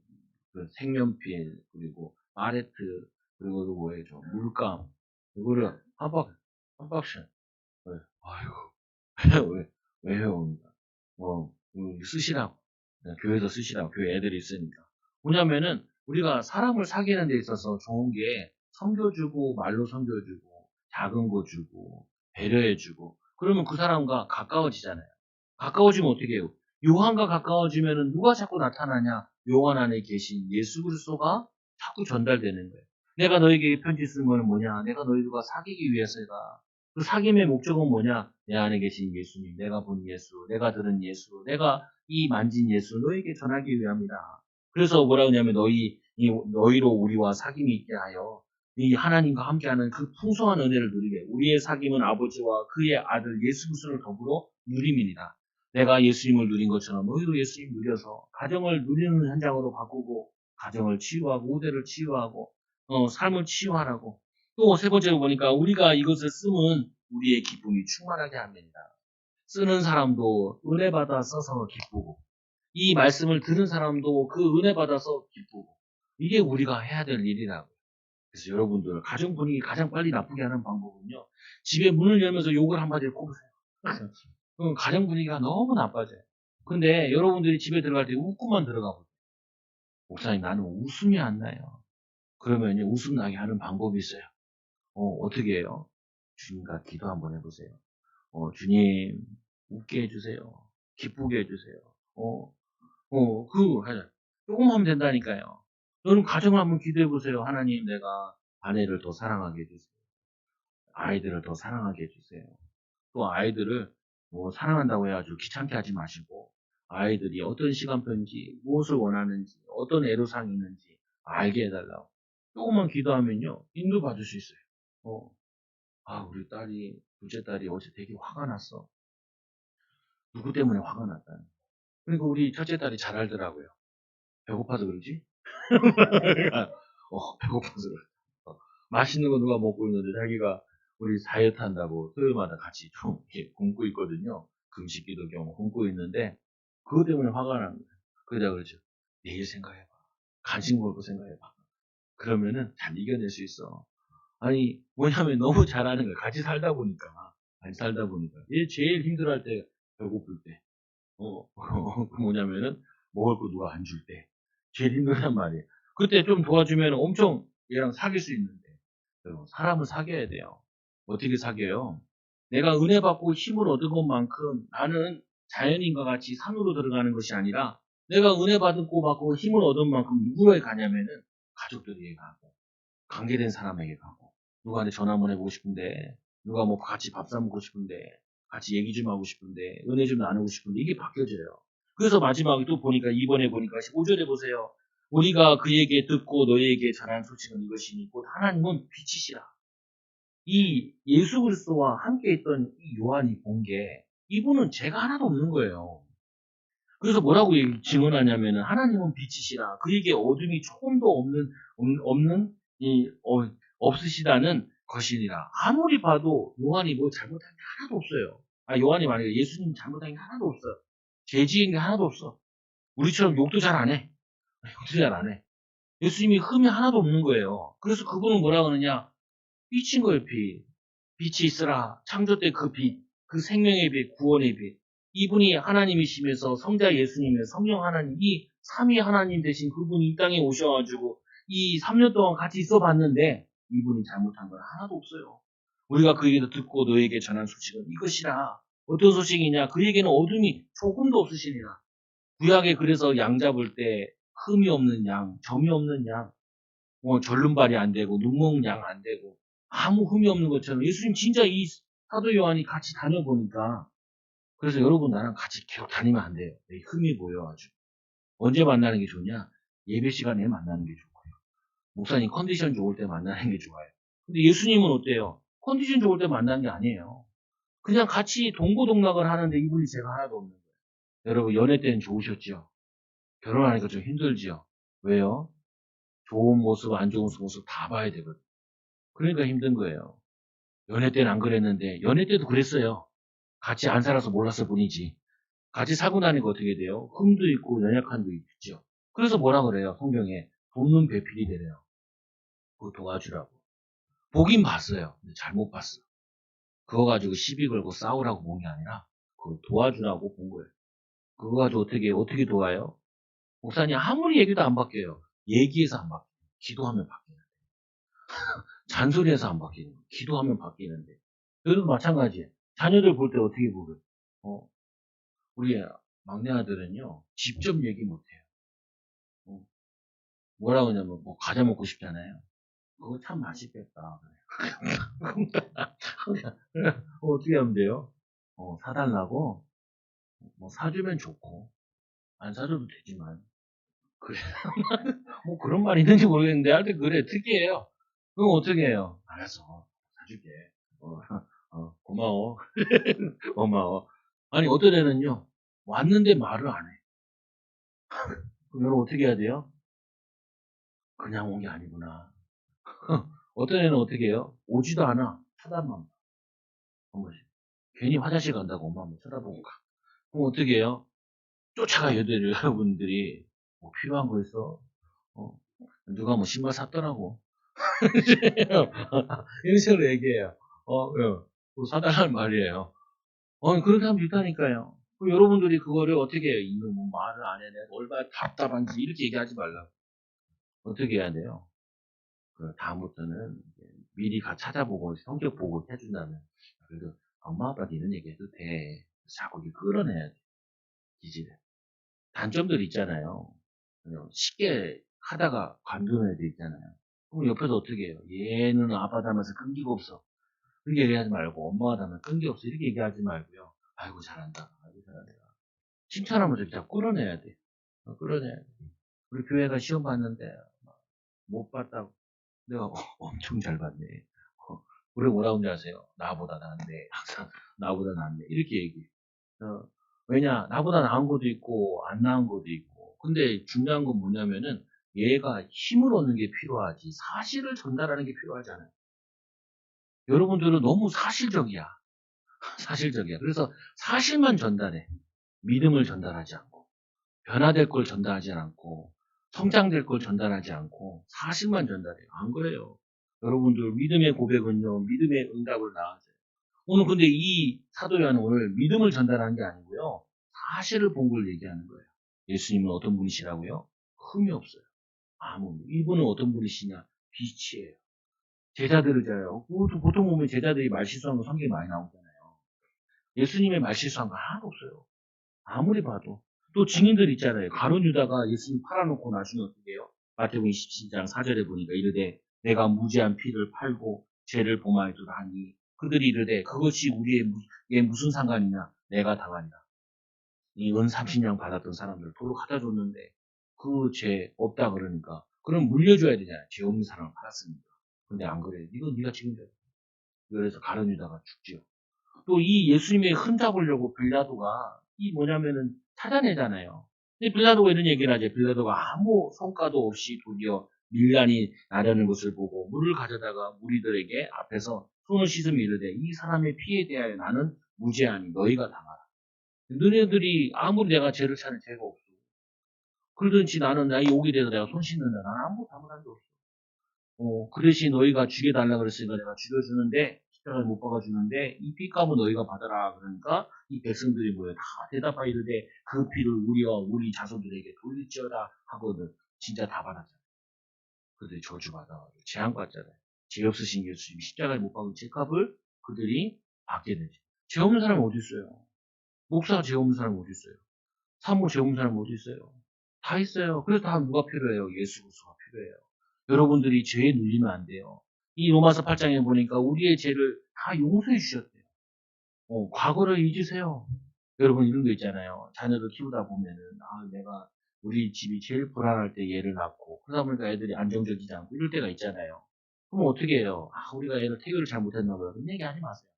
그 색연필 그리고 팔레트 그리고 그 뭐예요 저 물감 이거를 한 박스 왜 아이고 왜 해옵니까? 쓰시라고 교회에서 쓰시라고 교회 애들이 있으니까 뭐냐면은 우리가 사람을 사귀는 데 있어서 좋은 게 섬겨주고 말로 섬겨주고 작은 거 주고 배려해주고 그러면 그 사람과 가까워지잖아요. 가까워지면 어떻게 해요? 요한과 가까워지면은 누가 자꾸 나타나냐? 요한 안에 계신 예수 그리스도가 자꾸 전달되는 거예요. 내가 너에게 편지 쓴 거는 뭐냐? 내가 너희들과 사귀기 위해서다. 그 사귐의 목적은 뭐냐? 내 안에 계신 예수님, 내가 본 예수, 내가 들은 예수, 내가 이 만진 예수 너에게 전하기 위함이다. 그래서 뭐라 그러냐면 너희로 우리와 사귐이 있게 하여 이 하나님과 함께하는 그 풍성한 은혜를 누리게. 우리의 사귐은 아버지와 그의 아들 예수 그리스도를 더불어 누림이니라. 내가 예수님을 누린 것처럼 너희도 예수님 누려서 가정을 누리는 현장으로 바꾸고 가정을 치유하고 우대를 치유하고 삶을 치유하라고. 또 세 번째로 보니까 우리가 이것을 쓰면 우리의 기쁨이 충만하게 합니다. 쓰는 사람도 은혜 받아 써서 기쁘고 이 말씀을 들은 사람도 그 은혜 받아서 기쁘고 이게 우리가 해야 될 일이라고. 그래서 여러분들 가정 분위기 가장 빨리 나쁘게 하는 방법은요. 집에 문을 열면서 욕을 한마디 꼽으세요. 그럼 가정 분위기가 너무 나빠져요. 근데 여러분들이 집에 들어갈 때 웃고만 들어가 보세요. 목사님 나는 웃음이 안 나요. 그러면 웃음 나게 하는 방법이 있어요. 어떻게 해요? 주님과 기도 한번 해보세요. 주님 웃게 해주세요. 기쁘게 해주세요. 하자. 조금 하면 된다니까요. 여러분 가정을 한번 기도해 보세요. 하나님 내가 아내를 더 사랑하게 해주세요. 아이들을 더 사랑하게 해주세요. 또 아이들을 뭐 사랑한다고 해가지고 귀찮게 하지 마시고 아이들이 어떤 시간표인지 무엇을 원하는지 어떤 애로사항이 있는지 알게 해달라고 조금만 기도하면요 인도 받을 수 있어요. 우리 둘째 딸이 어제 되게 화가 났어. 누구 때문에 화가 났다는. 그러니까 우리 첫째 딸이 잘 알더라고요. 배고파서 그러지? 배고파서 그래. 맛있는 거 누가 먹고 있는데 자기가 우리 다이어트 한다고 토요일마다 같이 좀 이렇게 굶고 있거든요. 금식 기도 겸 굶고 있는데 그것 때문에 화가 난 거예요. 그러다 그러죠. 내일 생각해봐. 간식 먹을 거 생각해봐. 그러면은 잘 이겨낼 수 있어. 아니 뭐냐면 너무 잘하는 거야. 같이 살다 보니까. 얘 제일 힘들어할 때 배고플 때. 뭐냐면은 먹을 거 누가 안 줄 때. 제일 힘들단 말이에요. 그때 좀 도와주면 엄청 얘랑 사귈 수 있는데. 사람을 사귀어야 돼요. 어떻게 사귀어요? 내가 은혜 받고 힘을 얻은 것만큼 나는 자연인과 같이 산으로 들어가는 것이 아니라 내가 은혜 받고 힘을 얻은 만큼 누구에게 가냐면은 가족들에게 가고 관계된 사람에게 가고 누구한테 전화 한번 해보고 싶은데 누가 뭐 같이 밥 사 먹고 싶은데 같이 얘기 좀 하고 싶은데 은혜 좀 나누고 싶은데 이게 바뀌어져요. 그래서 마지막에 또 보니까 이번에 보니까 15절에 보세요. 우리가 그에게 듣고 너희에게 전한 소식은 이것이니 곧 하나님은 빛이시라. 이 예수 그리스도와 함께 있던 이 요한이 본 게 이분은 죄가 하나도 없는 거예요. 그래서 뭐라고 증언하냐면은 하나님은 빛이시라. 그에게 어둠이 조금도 없는 없으시다는 것이니라. 아무리 봐도 요한이 뭐 잘못한 게 하나도 없어요. 요한이 만약에 예수님 잘못한 게 하나도 없어요. 죄 지은 게 하나도 없어. 우리처럼 욕도 잘 안 해. 욕도 잘 안 해. 예수님이 흠이 하나도 없는 거예요. 그래서 그분은 뭐라 그러느냐? 빛인 거예요, 빛. 빛이 있으라. 창조 때 그 빛, 그 생명의 빛, 구원의 빛. 이분이 하나님이시면서 성자 예수님의 성령 하나님, 이 삼위 하나님 대신 그분이 이 땅에 오셔가지고 이 3년 동안 같이 있어 봤는데 이분이 잘못한 건 하나도 없어요. 우리가 그에게도 듣고 너에게 전한 소식은 이것이라. 어떤 소식이냐? 그에게는 어둠이 조금도 없으시니라. 구약에 그래서 양 잡을 때 흠이 없는 양, 점이 없는 양, 절름발이 안 되고 눈먹는 양 안 되고 아무 흠이 없는 것처럼 예수님 진짜 이 사도 요한이 같이 다녀보니까 그래서 여러분 나랑 같이 계속 다니면 안 돼요. 내 흠이 보여가지고. 언제 만나는 게 좋냐? 예배 시간에 만나는 게 좋고요. 목사님 컨디션 좋을 때 만나는 게 좋아요. 근데 예수님은 어때요? 컨디션 좋을 때 만나는 게 아니에요. 그냥 같이 동고동락을 하는데 이분이 제가 하나도 없는 거예요. 여러분 연애 때는 좋으셨죠? 결혼하니까 좀 힘들죠? 왜요? 좋은 모습, 안 좋은 모습 다 봐야 되거든. 그러니까 힘든 거예요. 연애 때는 안 그랬는데 연애 때도 그랬어요. 같이 안 살아서 몰랐을 뿐이지. 같이 살고 나니까 어떻게 돼요? 흠도 있고 연약함도 있죠. 그래서 뭐라 그래요? 성경에 돕는 배필이 되래요. 그거 도와주라고. 보긴 봤어요. 근데 잘못 봤어. 그거 가지고 시비 걸고 싸우라고 본 게 아니라 그걸 도와주라고 본 거예요. 그거 가지고 어떻게 도와요? 목사님 아무리 얘기도 안 바뀌어요. 얘기해서 안 바뀌어요. 기도하면 바뀌어요. 잔소리해서 안 바뀌는 거예요. 기도하면 바뀌는데. 여기도 마찬가지예요. 자녀들 볼 때 어떻게 보래요? 우리 막내 아들은요, 직접 얘기 못해요. 어, 뭐라고 하냐면, 뭐, 과자 먹고 싶잖아요. 그거 참 맛있겠다. 어떻게 하면 돼요? 사달라고? 뭐, 사주면 좋고, 안 사줘도 되지만. 그래. 뭐, 그런 말 있는지 모르겠는데, 하여튼 그래. 특이해요. 그럼 어떻게 해요? 알았어. 사줄게. 어, 고마워. 고마워. 아니, 어떤 애는요, 왔는데 말을 안 해. 그럼 여러분 어떻게 해야 돼요? 그냥 온 게 아니구나. 어떤 애는 어떻게 해요? 오지도 않아. 쳐다만 봐. 한 번씩. 괜히 화장실 간다고 엄마 한번 쳐다보고 가. 그럼 어떻게 해요? 쫓아가요, 여러분들이. 뭐 필요한 거 있어? 어, 누가 뭐 신발 샀더라고. 이런 식으로 얘기해요. 뭐 사달라는 말이에요. 그렇게 하면 좋다니까요. 그럼 여러분들이 그거를 어떻게 해요? 이거 뭐 말을 안 해. 내가 얼마나 답답한지 이렇게 얘기하지 말라고. 어떻게 해야 돼요? 다음부터는 이제 미리 찾아보고 성격 보고 해준다면 그래도 엄마 아빠한테 이런 얘기 해도 돼. 자꾸 이렇게 끌어내야 돼. 기질을. 단점들 있잖아요. 그냥 쉽게 하다가 관두는 애들 있잖아요. 그럼 옆에서 어떻게 해요? 얘는 아빠 닮아서 끈기가 없어. 그렇게 얘기하지 말고 엄마가 닮아서 끈기 없어. 이렇게 얘기하지 말고요. 아이고 잘한다. 아이고 잘한다. 칭찬하면서 이렇게 자꾸 끌어내야 돼. 끌어내야 돼. 우리 교회가 시험 봤는데 못 봤다고. 내가 엄청 잘 봤네. 우리 뭐라고 하는지 아세요? 나보다 낫네. 항상 나보다 낫네. 이렇게 얘기해. 왜냐? 나보다 나은 것도 있고 안 나은 것도 있고. 근데 중요한 건 뭐냐면은 얘가 힘을 얻는 게 필요하지 사실을 전달하는 게 필요하잖아요. 여러분들은 너무 사실적이야. 사실적이야. 그래서 사실만 전달해. 믿음을 전달하지 않고 변화될 걸 전달하지 않고 성장될 걸 전달하지 않고 사실만 전달해요. 안 그래요. 여러분들 믿음의 고백은요. 믿음의 응답을 낳아줘요. 오늘 근데 이 사도 요한은 오늘 믿음을 전달하는 게 아니고요. 사실을 본 걸 얘기하는 거예요. 예수님은 어떤 분이시라고요? 흠이 없어요. 이분은 어떤 분이시냐? 빛이에요. 제자들이잖아요. 보통 보면 제자들이 말실수하는 거 성경에 많이 나오잖아요. 예수님의 말실수한 거 하나도 없어요. 아무리 봐도. 또 증인들 있잖아요. 가룟 유다가 예수님 팔아놓고 나중에 어떻게 해요? 마태복음 27장 4절에 보니까 이르되 내가 무죄한 피를 팔고 죄를 범하였도다 하니 그들이 이르되 그것이 우리의 무슨 상관이냐? 내가 당하리라. 이 은 30냥 받았던 사람들 도로 갖다 줬는데 그 죄 없다 그러니까 그럼 물려줘야 되잖아요. 죄 없는 사람을 팔았으니까. 근데 안 그래. 이건 네가 책임져야 돼. 그래서 가룟 유다가 죽지요. 또 이 예수님의 흠 잡으려고 빌라도가 이 뭐냐면은 찾아내잖아요. 근데 빌라도가 이런 얘기를 하죠. 빌라도가 아무 성과도 없이 드디어 밀란이 나려는 것을 보고 물을 가져다가 무리들에게 앞에서 손을 씻으며 이르되 이 사람의 피에 대하여 나는 무죄하니 너희가 당하라. 너네들이 아무리 내가 죄를 찾는 죄가 없어. 그러든지 나는 나이 오게 돼서 내가 손 씻는다. 나는 아무것도 잘못한 게 없어. 그 대신 너희가 죽여달라 그랬으니까 내가 죽여주는데, 십자가에 못 박아주는데, 이 피값은 너희가 받아라. 그러니까, 이 백성들이 뭐예요? 다 대답하 이르되, 그 피를 우리와 우리 자손들에게 돌릴지어다 하거든. 진짜 다 받았잖아요. 그들이 저주받아. 재앙받잖아요. 죄 없으신 예수님 십자가에 못 박은 죄값을 그들이 받게 되죠. 죄 없는 사람이 어디 있어요? 목사가 죄 없는 사람이 어디 있어요? 사모 죄 없는 사람이 어디 있어요? 다 있어요. 그래서 다 누가 필요해요? 예수 그리스도가 필요해요. 여러분들이 죄에 눌리면 안 돼요. 이 로마서 8장에 보니까 우리의 죄를 다 용서해 주셨대요. 과거를 잊으세요. 여러분 이런 거 있잖아요. 자녀를 키우다 보면은 내가 우리 집이 제일 불안할 때 얘를 낳고 그러다 보니까 애들이 안정적이지 않고 이럴 때가 있잖아요. 그럼 어떻게 해요? 우리가 애를 태교를 잘못했나 봐요. 그런 얘기 하지 마세요.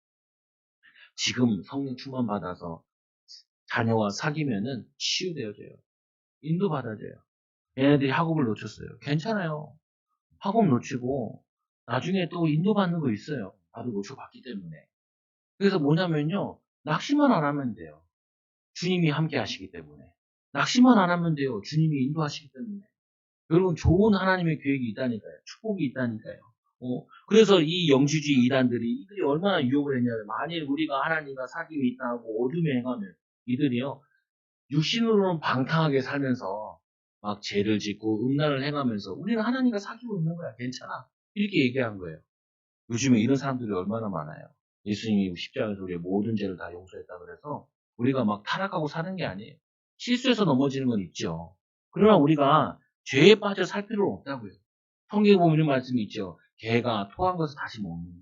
지금 성령 충만 받아서 자녀와 사귀면은 치유되어져요. 인도받아져요. 얘네들이 학업을 놓쳤어요. 괜찮아요. 학업 놓치고 나중에 또 인도받는 거 있어요. 나도 놓쳐봤기 때문에. 그래서 뭐냐면요. 낙심만 안 하면 돼요. 주님이 함께 하시기 때문에. 낙심만 안 하면 돼요. 주님이 인도하시기 때문에. 여러분 좋은 하나님의 계획이 있다니까요. 축복이 있다니까요. 그래서 이 영주주의 이단들이 이들이 얼마나 유혹을 했냐면 만일 우리가 하나님과 사귐이 있다고 어둠에 행하면 이들이요. 육신으로는 방탕하게 살면서 막 죄를 짓고 음란을 행하면서 우리는 하나님과 사귀고 있는 거야. 괜찮아. 이렇게 얘기한 거예요. 요즘에 이런 사람들이 얼마나 많아요. 예수님이 십자가에서 우리의 모든 죄를 다 용서했다 그래서 우리가 막 타락하고 사는 게 아니에요. 실수해서 넘어지는 건 있죠. 그러나 우리가 죄에 빠져 살 필요는 없다고요. 성경에 보면 이런 말씀이 있죠. 개가 토한 것을 다시 먹는.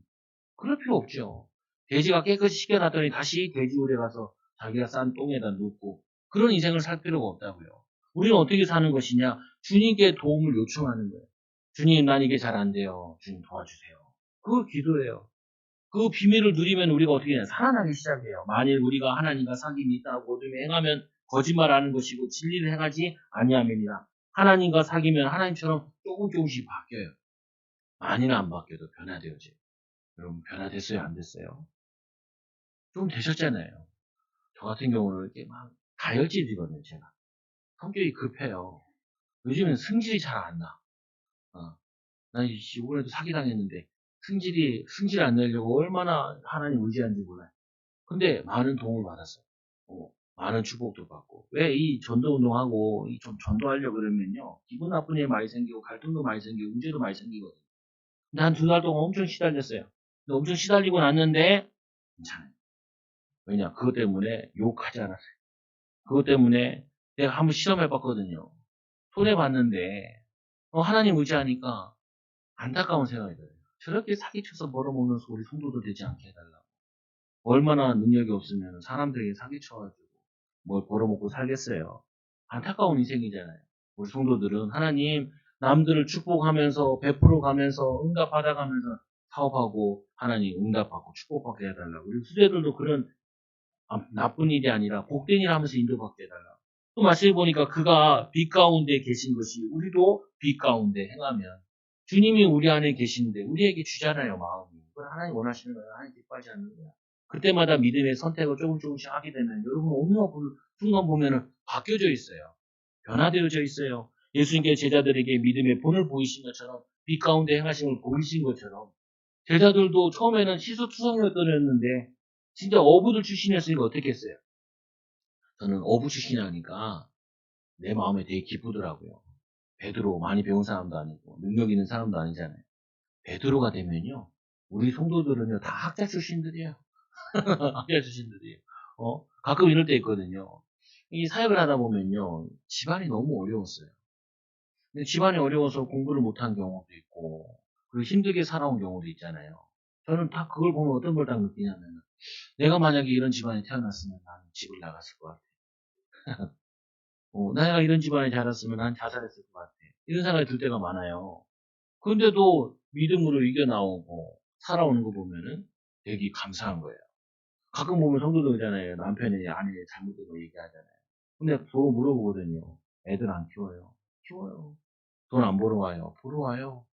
그럴 필요 없죠. 돼지가 깨끗이 씻겨놨더니 다시 돼지우리에 가서 자기가 싼 똥에다 눕고 그런 인생을 살 필요가 없다고요. 우리는 어떻게 사는 것이냐? 주님께 도움을 요청하는 거예요. 주님, 난 이게 잘 안 돼요. 주님 도와주세요. 그거 기도예요. 그 비밀을 누리면 우리가 어떻게 해요? 살아나기 시작해요. 만일 우리가 하나님과 사귐이 있다고 어둠에 행하면 거짓말하는 것이고 진리를 행하지 아니함이니라. 하나님과 사귀면 하나님처럼 조금씩 바뀌어요. 많이는 안 바뀌어도 변화되어져요. 여러분 변화됐어요? 안 됐어요? 좀 되셨잖아요. 저 같은 경우는 이렇게 막 다혈질이거든요. 제가 성격이 급해요. 요즘엔 승질이 잘 안 나. 난 이번에도 사기당했는데 승질 안 내려고 얼마나 하나님 의지하는지 몰라요. 근데 많은 도움을 받았어요. 많은 축복도 받고. 왜 이 전도 운동하고 좀 전도하려고 그러면요. 기분 나쁜 일 많이 생기고 갈등도 많이 생기고 문제도 많이 생기거든요. 근데 한 2달 동안 엄청 시달렸어요. 근데 엄청 시달리고 났는데 괜찮아요. 왜냐? 그것 때문에 욕하지 않았어요. 그것 때문에 내가 한번 실험해봤거든요. 손해봤는데 하나님 의지하니까 안타까운 생각이 들어요. 저렇게 사기쳐서 벌어먹는 우리 성도도 되지 않게 해달라고. 얼마나 능력이 없으면 사람들에게 사기쳐가지고 뭘 벌어먹고 살겠어요. 안타까운 인생이잖아요. 우리 성도들은 하나님 남들을 축복하면서 베풀어가면서 응답받아가면서 사업하고 하나님 응답받고 축복받게 해달라고. 우리 수제들도 그런 나쁜 일이 아니라 복된 일 하면서 인도받게 해달라고. 또 말씀해 보니까 그가 빛 가운데 계신 것이 우리도 빛 가운데 행하면 주님이 우리 안에 계신데 우리에게 주잖아요 마음이. 그걸 하나님 원하시는 거예요. 하나님 기뻐하지 않는 거야. 그때마다 믿음의 선택을 조금씩 하게 되면 여러분 어느 순간 보면은 바뀌어져 있어요. 변화되어져 있어요. 예수님께 제자들에게 믿음의 본을 보이신 것처럼 빛 가운데 행하심을 보이신 것처럼 제자들도 처음에는 시소투성이었더랬는데 진짜 어부들 출신이었으니까 어떻게 했어요? 저는 어부 출신이라니까 내 마음에 되게 기쁘더라고요. 베드로 많이 배운 사람도 아니고 능력 있는 사람도 아니잖아요. 베드로가 되면요. 우리 성도들은요 다 학자 출신들이에요. 학자 출신들이에요. 가끔 이럴 때 있거든요. 이 사역을 하다 보면요. 집안이 너무 어려웠어요. 근데 집안이 어려워서 공부를 못한 경우도 있고 그리고 힘들게 살아온 경우도 있잖아요. 저는 다 그걸 보면 어떤 걸 딱 느끼냐면 내가 만약에 이런 집안에 태어났으면 나는 집을 나갔을 것 같아. 내가 이런 집안에 자랐으면 난 자살했을 것 같아. 이런 생각이 들 때가 많아요. 근데도 믿음으로 이겨나오고 살아오는 거 보면은 되게 감사한 거예요. 가끔 보면 성도들 있잖아요. 남편이 아내 잘못된 거 얘기하잖아요. 근데 저 물어보거든요. 애들 안 키워요. 키워요. 돈 안 벌어 와요. 벌어 와요.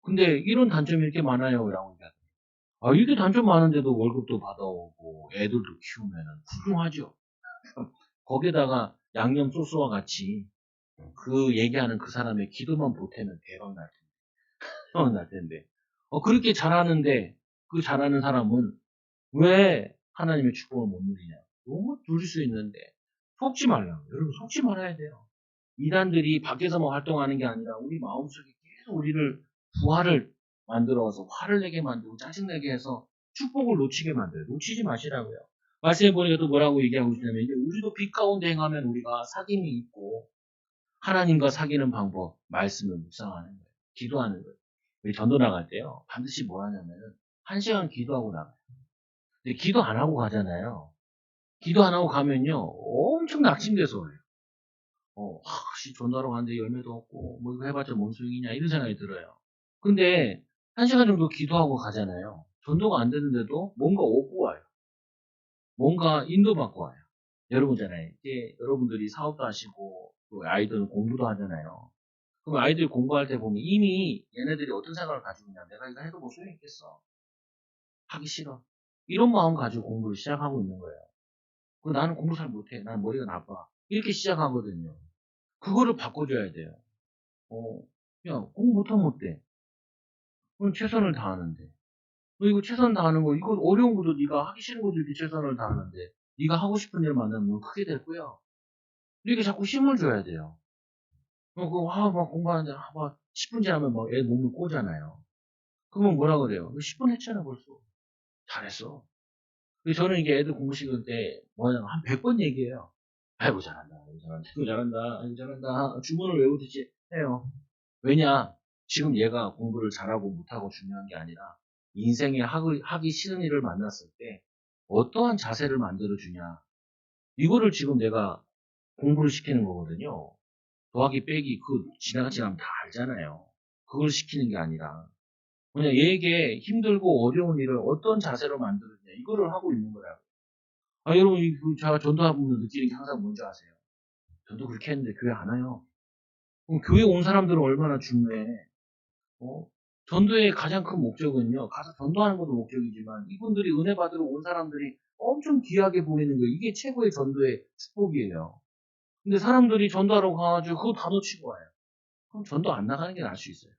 근데 이런 단점이 이렇게 많아요. 라고 얘기하더라고요. 이렇게 단점 많은데도 월급도 받아오고 애들도 키우면 훌륭하죠. 거기다가 양념 소스와 같이 그 얘기하는 그 사람의 기도만 보태면 대박 날 텐데. 대박 날 텐데. 그렇게 잘하는데 그 잘하는 사람은 왜 하나님의 축복을 못 누리냐. 너무 누릴 수 있는데 속지 말라고. 여러분 속지 말아야 돼요. 이단들이 밖에서만 활동하는 게 아니라 우리 마음속에 계속 우리를 부활을 만들어서 화를 내게 만들고 짜증내게 해서 축복을 놓치게 만들어요. 놓치지 마시라고요. 말씀해 보니까 또 뭐라고 얘기하고 있냐면 이제 우리도 빛 가운데 행하면 우리가 사귐이 있고 하나님과 사귀는 방법, 말씀을 묵상하는 거예요. 기도하는 거예요. 우리 전도 나갈 때요, 반드시 뭐 하냐면은, 1시간 기도하고 나가요. 근데 기도 안 하고 가잖아요. 기도 안 하고 가면요, 엄청 낙심돼서 와요. 전도하러 가는데 열매도 없고, 뭐 이거 해봤자 뭔 소용이냐, 이런 생각이 들어요. 근데, 1시간 정도 기도하고 가잖아요. 전도가 안 되는데도 뭔가 오고 와요. 뭔가 인도받고 와요. 여러분잖아요. 이제 여러분들이 사업도 하시고, 또 아이들은 공부도 하잖아요. 그럼 아이들이 공부할 때 보면 이미 얘네들이 어떤 생각을 가지고 있냐. 내가 이거 해도 뭐 소용있겠어. 하기 싫어. 이런 마음 가지고 공부를 시작하고 있는 거예요. 나는 공부 잘 못해. 난 머리가 나빠. 이렇게 시작하거든요. 그거를 바꿔줘야 돼요. 어, 야, 공부 못하면 어때? 그럼 최선을 다하는데. 너 이거 최선 다하는 거, 이거 어려운 것도 네가 하기 싫은 것도 이렇게 최선을 다하는데, 네가 하고 싶은 일 만나면 크게 될 거야. 이렇게 자꾸 힘을 줘야 돼요. 막 공부하는데, 막 10분 지나면 막 애 몸을 꼬잖아요. 그러면 뭐라 그래요? 10분 했잖아, 벌써. 잘했어. 그래서 저는 이게 애들 공부 시킬 때, 뭐냐, 한 100번 얘기해요. 아이고, 잘한다, 아이고, 잘한다, 아이고, 잘한다, 아이고, 잘한다. 주문을 외우듯이 해요. 왜냐, 지금 얘가 공부를 잘하고 못하고 중요한 게 아니라, 인생에 하기 싫은 일을 만났을 때, 어떠한 자세를 만들어주냐. 이거를 지금 내가 공부를 시키는 거거든요. 더하기 빼기 지나가지 않으면 다 알잖아요. 그걸 시키는 게 아니라 그냥 얘에게 힘들고 어려운 일을 어떤 자세로 만들었냐 이거를 하고 있는 거라고. 여러분 제가 전도하면 느끼는 게 항상 뭔지 아세요? 전도 그렇게 했는데 교회 안 와요. 그럼 교회 온 사람들은 얼마나 중요해. 어? 전도의 가장 큰 목적은요. 가서 전도하는 것도 목적이지만 이분들이 은혜 받으러 온 사람들이 엄청 귀하게 보이는 거예요. 이게 최고의 전도의 축복이에요. 근데 사람들이 전도하러 가가지고 그거 다 놓치고 와요. 그럼 전도 안 나가는 게 나을 수 있어요.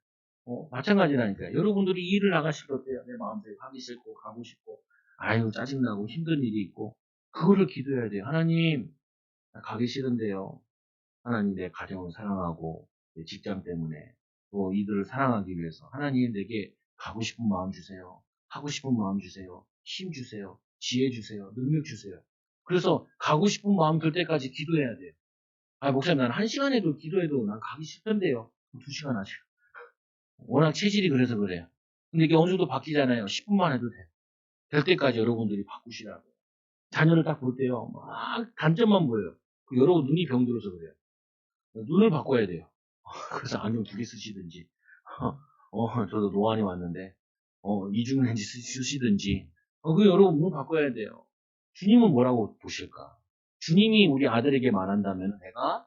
마찬가지라니까요. 여러분들이 일을 나가실 때 어때요? 내 마음대로 하기 싫고, 가고 싶고, 아유, 짜증나고, 힘든 일이 있고, 그거를 기도해야 돼요. 하나님, 나 가기 싫은데요. 하나님, 내 가정을 사랑하고, 내 직장 때문에, 또 이들을 사랑하기 위해서, 하나님, 내게 가고 싶은 마음 주세요. 하고 싶은 마음 주세요. 힘 주세요. 지혜 주세요. 능력 주세요. 그래서 가고 싶은 마음 들 때까지 기도해야 돼요. 목사님, 난 1시간 해도 기도해도 난 가기 싫던데요. 2시간 하죠. 워낙 체질이 그래서 그래요. 근데 이게 어느 정도 바뀌잖아요. 10분만 해도 돼요. 될 때까지 여러분들이 바꾸시라고. 자녀를 딱 볼 때요. 막 단점만 보여요. 여러분 눈이 병들어서 그래요. 눈을 바꿔야 돼요. 그래서 안경 2개 쓰시든지. 저도 노안이 왔는데, 이중 렌즈 쓰시든지. 여러분 눈을 바꿔야 돼요. 주님은 뭐라고 보실까? 주님이 우리 아들에게 말한다면 내가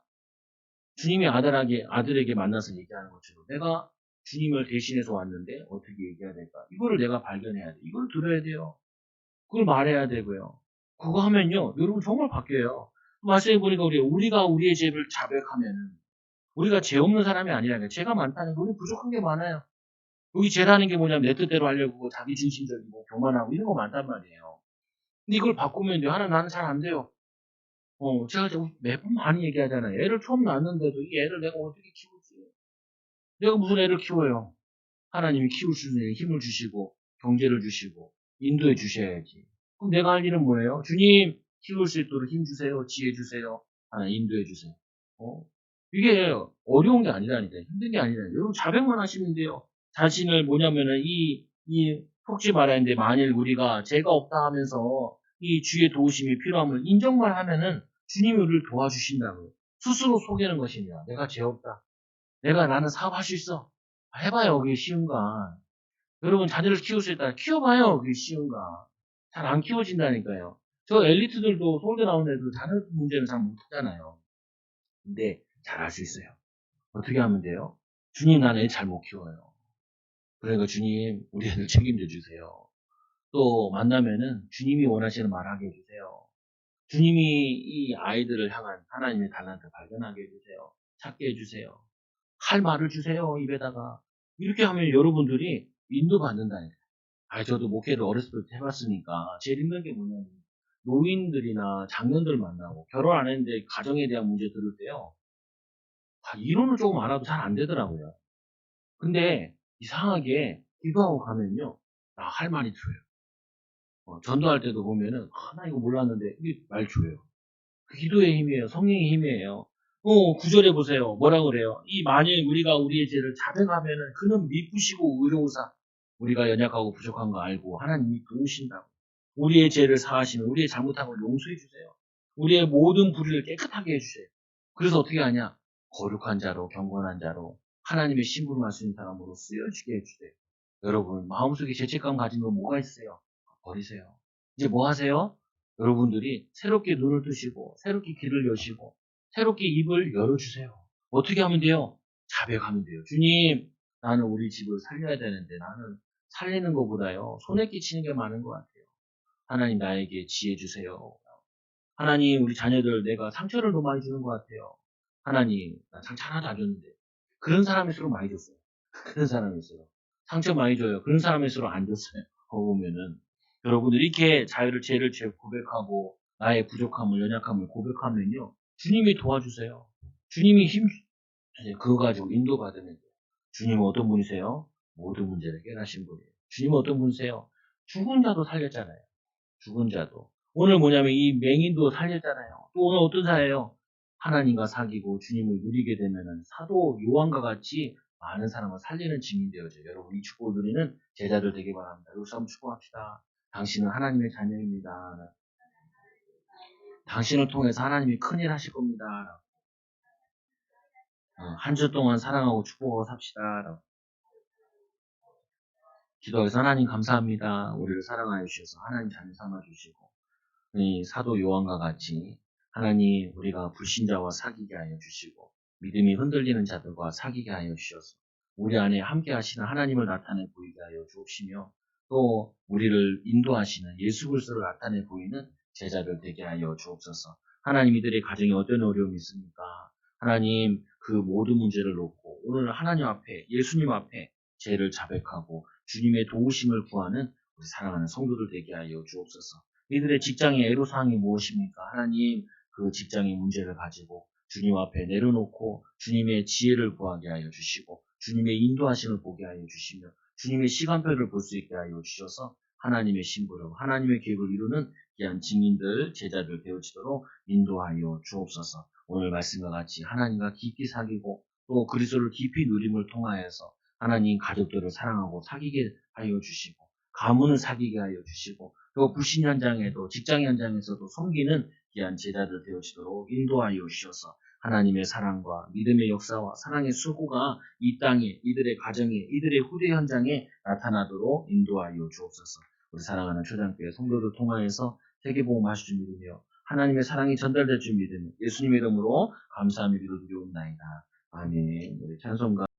주님이 아들에게 만나서 얘기하는 것처럼 내가 주님을 대신해서 왔는데 어떻게 얘기해야 될까? 이거를 내가 발견해야 돼. 이걸 들어야 돼요. 그걸 말해야 되고요. 그거 하면요, 여러분 정말 바뀌어요. 말씀해 보니까 우리가 우리의 죄를 자백하면은 우리가 죄 없는 사람이 아니라니까. 죄가 많다는 거, 우리 부족한 게 많아요. 여기 죄라는 게 뭐냐면 내 뜻대로 하려고 자기 중심적이고 교만하고 이런 거 많단 말이에요. 근데 이걸 바꾸면 돼요. 나는 잘 안 돼요. 제가 매번 많이 얘기하잖아요. 애를 처음 낳았는데도 이 애를 내가 어떻게 키우지? 내가 무슨 애를 키워요? 하나님이 키울 수 있는 힘을 주시고 경제를 주시고 인도해 주셔야지. 그럼 내가 할 일은 뭐예요? 주님 키울 수 있도록 힘 주세요. 지혜 주세요. 하나님 인도해 주세요. 이게 어려운 게 아니라니까. 힘든 게 아니라니까. 여러분 자백만 하시면 돼요. 자신을 뭐냐면은 속지 말아야 하는데 만일 우리가 죄가 없다 하면서 이 주의 도우심이 필요함을 인정만 하면은 주님이 우리를 도와주신다고요. 스스로 속이는 것입니다. 내가 죄 없다. 나는 사업할 수 있어. 해봐요. 그게 쉬운가. 여러분 자녀를 키울 수 있다. 키워봐요. 그게 쉬운가. 잘 안 키워진다니까요. 저 엘리트들도 서울대 나온 애들 자녀 문제는 잘 못하잖아요. 근데 잘할 수 있어요. 어떻게 하면 돼요? 주님 나는 애 잘 못 키워요. 그러니까 주님 우리 애들 책임져 주세요. 또 만나면은 주님이 원하시는 말 하게 해주세요. 주님이 이 아이들을 향한 하나님의 달란트 발견하게 해주세요. 찾게 해주세요. 할 말을 주세요. 입에다가. 이렇게 하면 여러분들이 인도받는다니까요. 저도 목회를 어렸을 때 해봤으니까 제일 힘든 게 뭐냐면 노인들이나 장년들 만나고 결혼 안 했는데 가정에 대한 문제 들을 때요. 이론을 조금 알아도 잘 안 되더라고요. 근데 이상하게 기도하고 가면요. 할 말이 들어요. 전도할 때도 보면은 나 이거 몰랐는데 이게 말 줘요. 그 기도의 힘이에요. 성령의 힘이에요. 구절에 보세요. 뭐라 그래요? 이 만일 우리가 우리의 죄를 자백하면은 그는 미쁘시고 의로우사 우리가 연약하고 부족한 거 알고 하나님이 도우신다고. 우리의 죄를 사하시면 우리의 잘못한 걸 용서해 주세요. 우리의 모든 불의를 깨끗하게 해주세요. 그래서 어떻게 하냐? 거룩한 자로 경건한 자로 하나님의 심부름할 수 있는 사람으로 쓰여주게 해주세요. 여러분 마음속에 죄책감 가진 거 뭐가 있어요? 버리세요. 이제 뭐 하세요? 여러분들이 새롭게 눈을 뜨시고 새롭게 귀를 여시고 새롭게 입을 열어주세요. 어떻게 하면 돼요? 자백하면 돼요. 주님, 나는 우리 집을 살려야 되는데 나는 살리는 것보다요 손에 끼치는 게 많은 것 같아요. 하나님 나에게 지혜 주세요. 하나님 우리 자녀들 내가 상처를 너무 많이 주는 것 같아요. 하나님 나 상처 하나도 안 줬는데 그런 사람일수록 많이 줬어요. 그런 사람일수록 상처 많이 줘요. 그런 사람일수록 안 줬어요. 거기 보면은 여러분들 이렇게 죄를 고백하고 나의 부족함을 연약함을 고백하면요 주님이 도와주세요. 주님이 그거 가지고 인도받으면 돼요. 주님은 어떤 분이세요? 모든 문제를 깨달으신 분이에요. 주님은 어떤 분이세요? 죽은 자도 살렸잖아요. 죽은 자도. 오늘 뭐냐면 이 맹인도 살렸잖아요. 또 오늘 어떤 사예요? 하나님과 사귀고 주님을 누리게 되면은 사도 요한과 같이 많은 사람을 살리는 증인 되어져요. 여러분 이 축복을 누리는 제자들 되기 바랍니다. 여기서 한번 축복합시다. 당신은 하나님의 자녀입니다. 당신을 통해서 하나님이 큰일 하실 겁니다. 한 주 동안 사랑하고 축복하고 삽시다. 기도해서 하나님 감사합니다. 우리를 사랑하여 주셔서 하나님 자녀 삼아 주시고 이 사도 요한과 같이 하나님 우리가 불신자와 사귀게 하여 주시고 믿음이 흔들리는 자들과 사귀게 하여 주셔서 우리 안에 함께 하시는 하나님을 나타내 보이게 하여 주옵시며 또 우리를 인도하시는 예수 그리스도를 나타내 보이는 제자들 되게 하여 주옵소서. 하나님 이들의 가정에 어떤 어려움이 있습니까? 하나님 그 모든 문제를 놓고 오늘 하나님 앞에 예수님 앞에 죄를 자백하고 주님의 도우심을 구하는 우리 사랑하는 성도들 되게 하여 주옵소서. 이들의 직장의 애로사항이 무엇입니까? 하나님 그 직장의 문제를 가지고 주님 앞에 내려놓고 주님의 지혜를 구하게 하여 주시고 주님의 인도하심을 보게 하여 주시며 주님의 시간표를 볼 수 있게 하여 주셔서 하나님의 심부름, 하나님의 계획을 이루는 귀한 증인들, 제자들 되어지도록 인도하여 주옵소서. 오늘 말씀과 같이 하나님과 깊이 사귀고 또 그리스도를 깊이 누림을 통하여서 하나님 가족들을 사랑하고 사귀게 하여 주시고 가문을 사귀게 하여 주시고 또 불신 현장에도 직장 현장에서도 섬기는 귀한 제자들 되어지도록 인도하여 주셔서 하나님의 사랑과 믿음의 역사와 사랑의 수고가 이 땅에 이들의 가정에 이들의 후대 현장에 나타나도록 인도하여 주옵소서. 우리 사랑하는 초장교회 성도들 통하여서 세계복음 하실 줄 믿으며 하나님의 사랑이 전달될 줄 믿으며 예수님의 이름으로 감사하며 기도드리옵나이다. 아멘. 우리 찬송가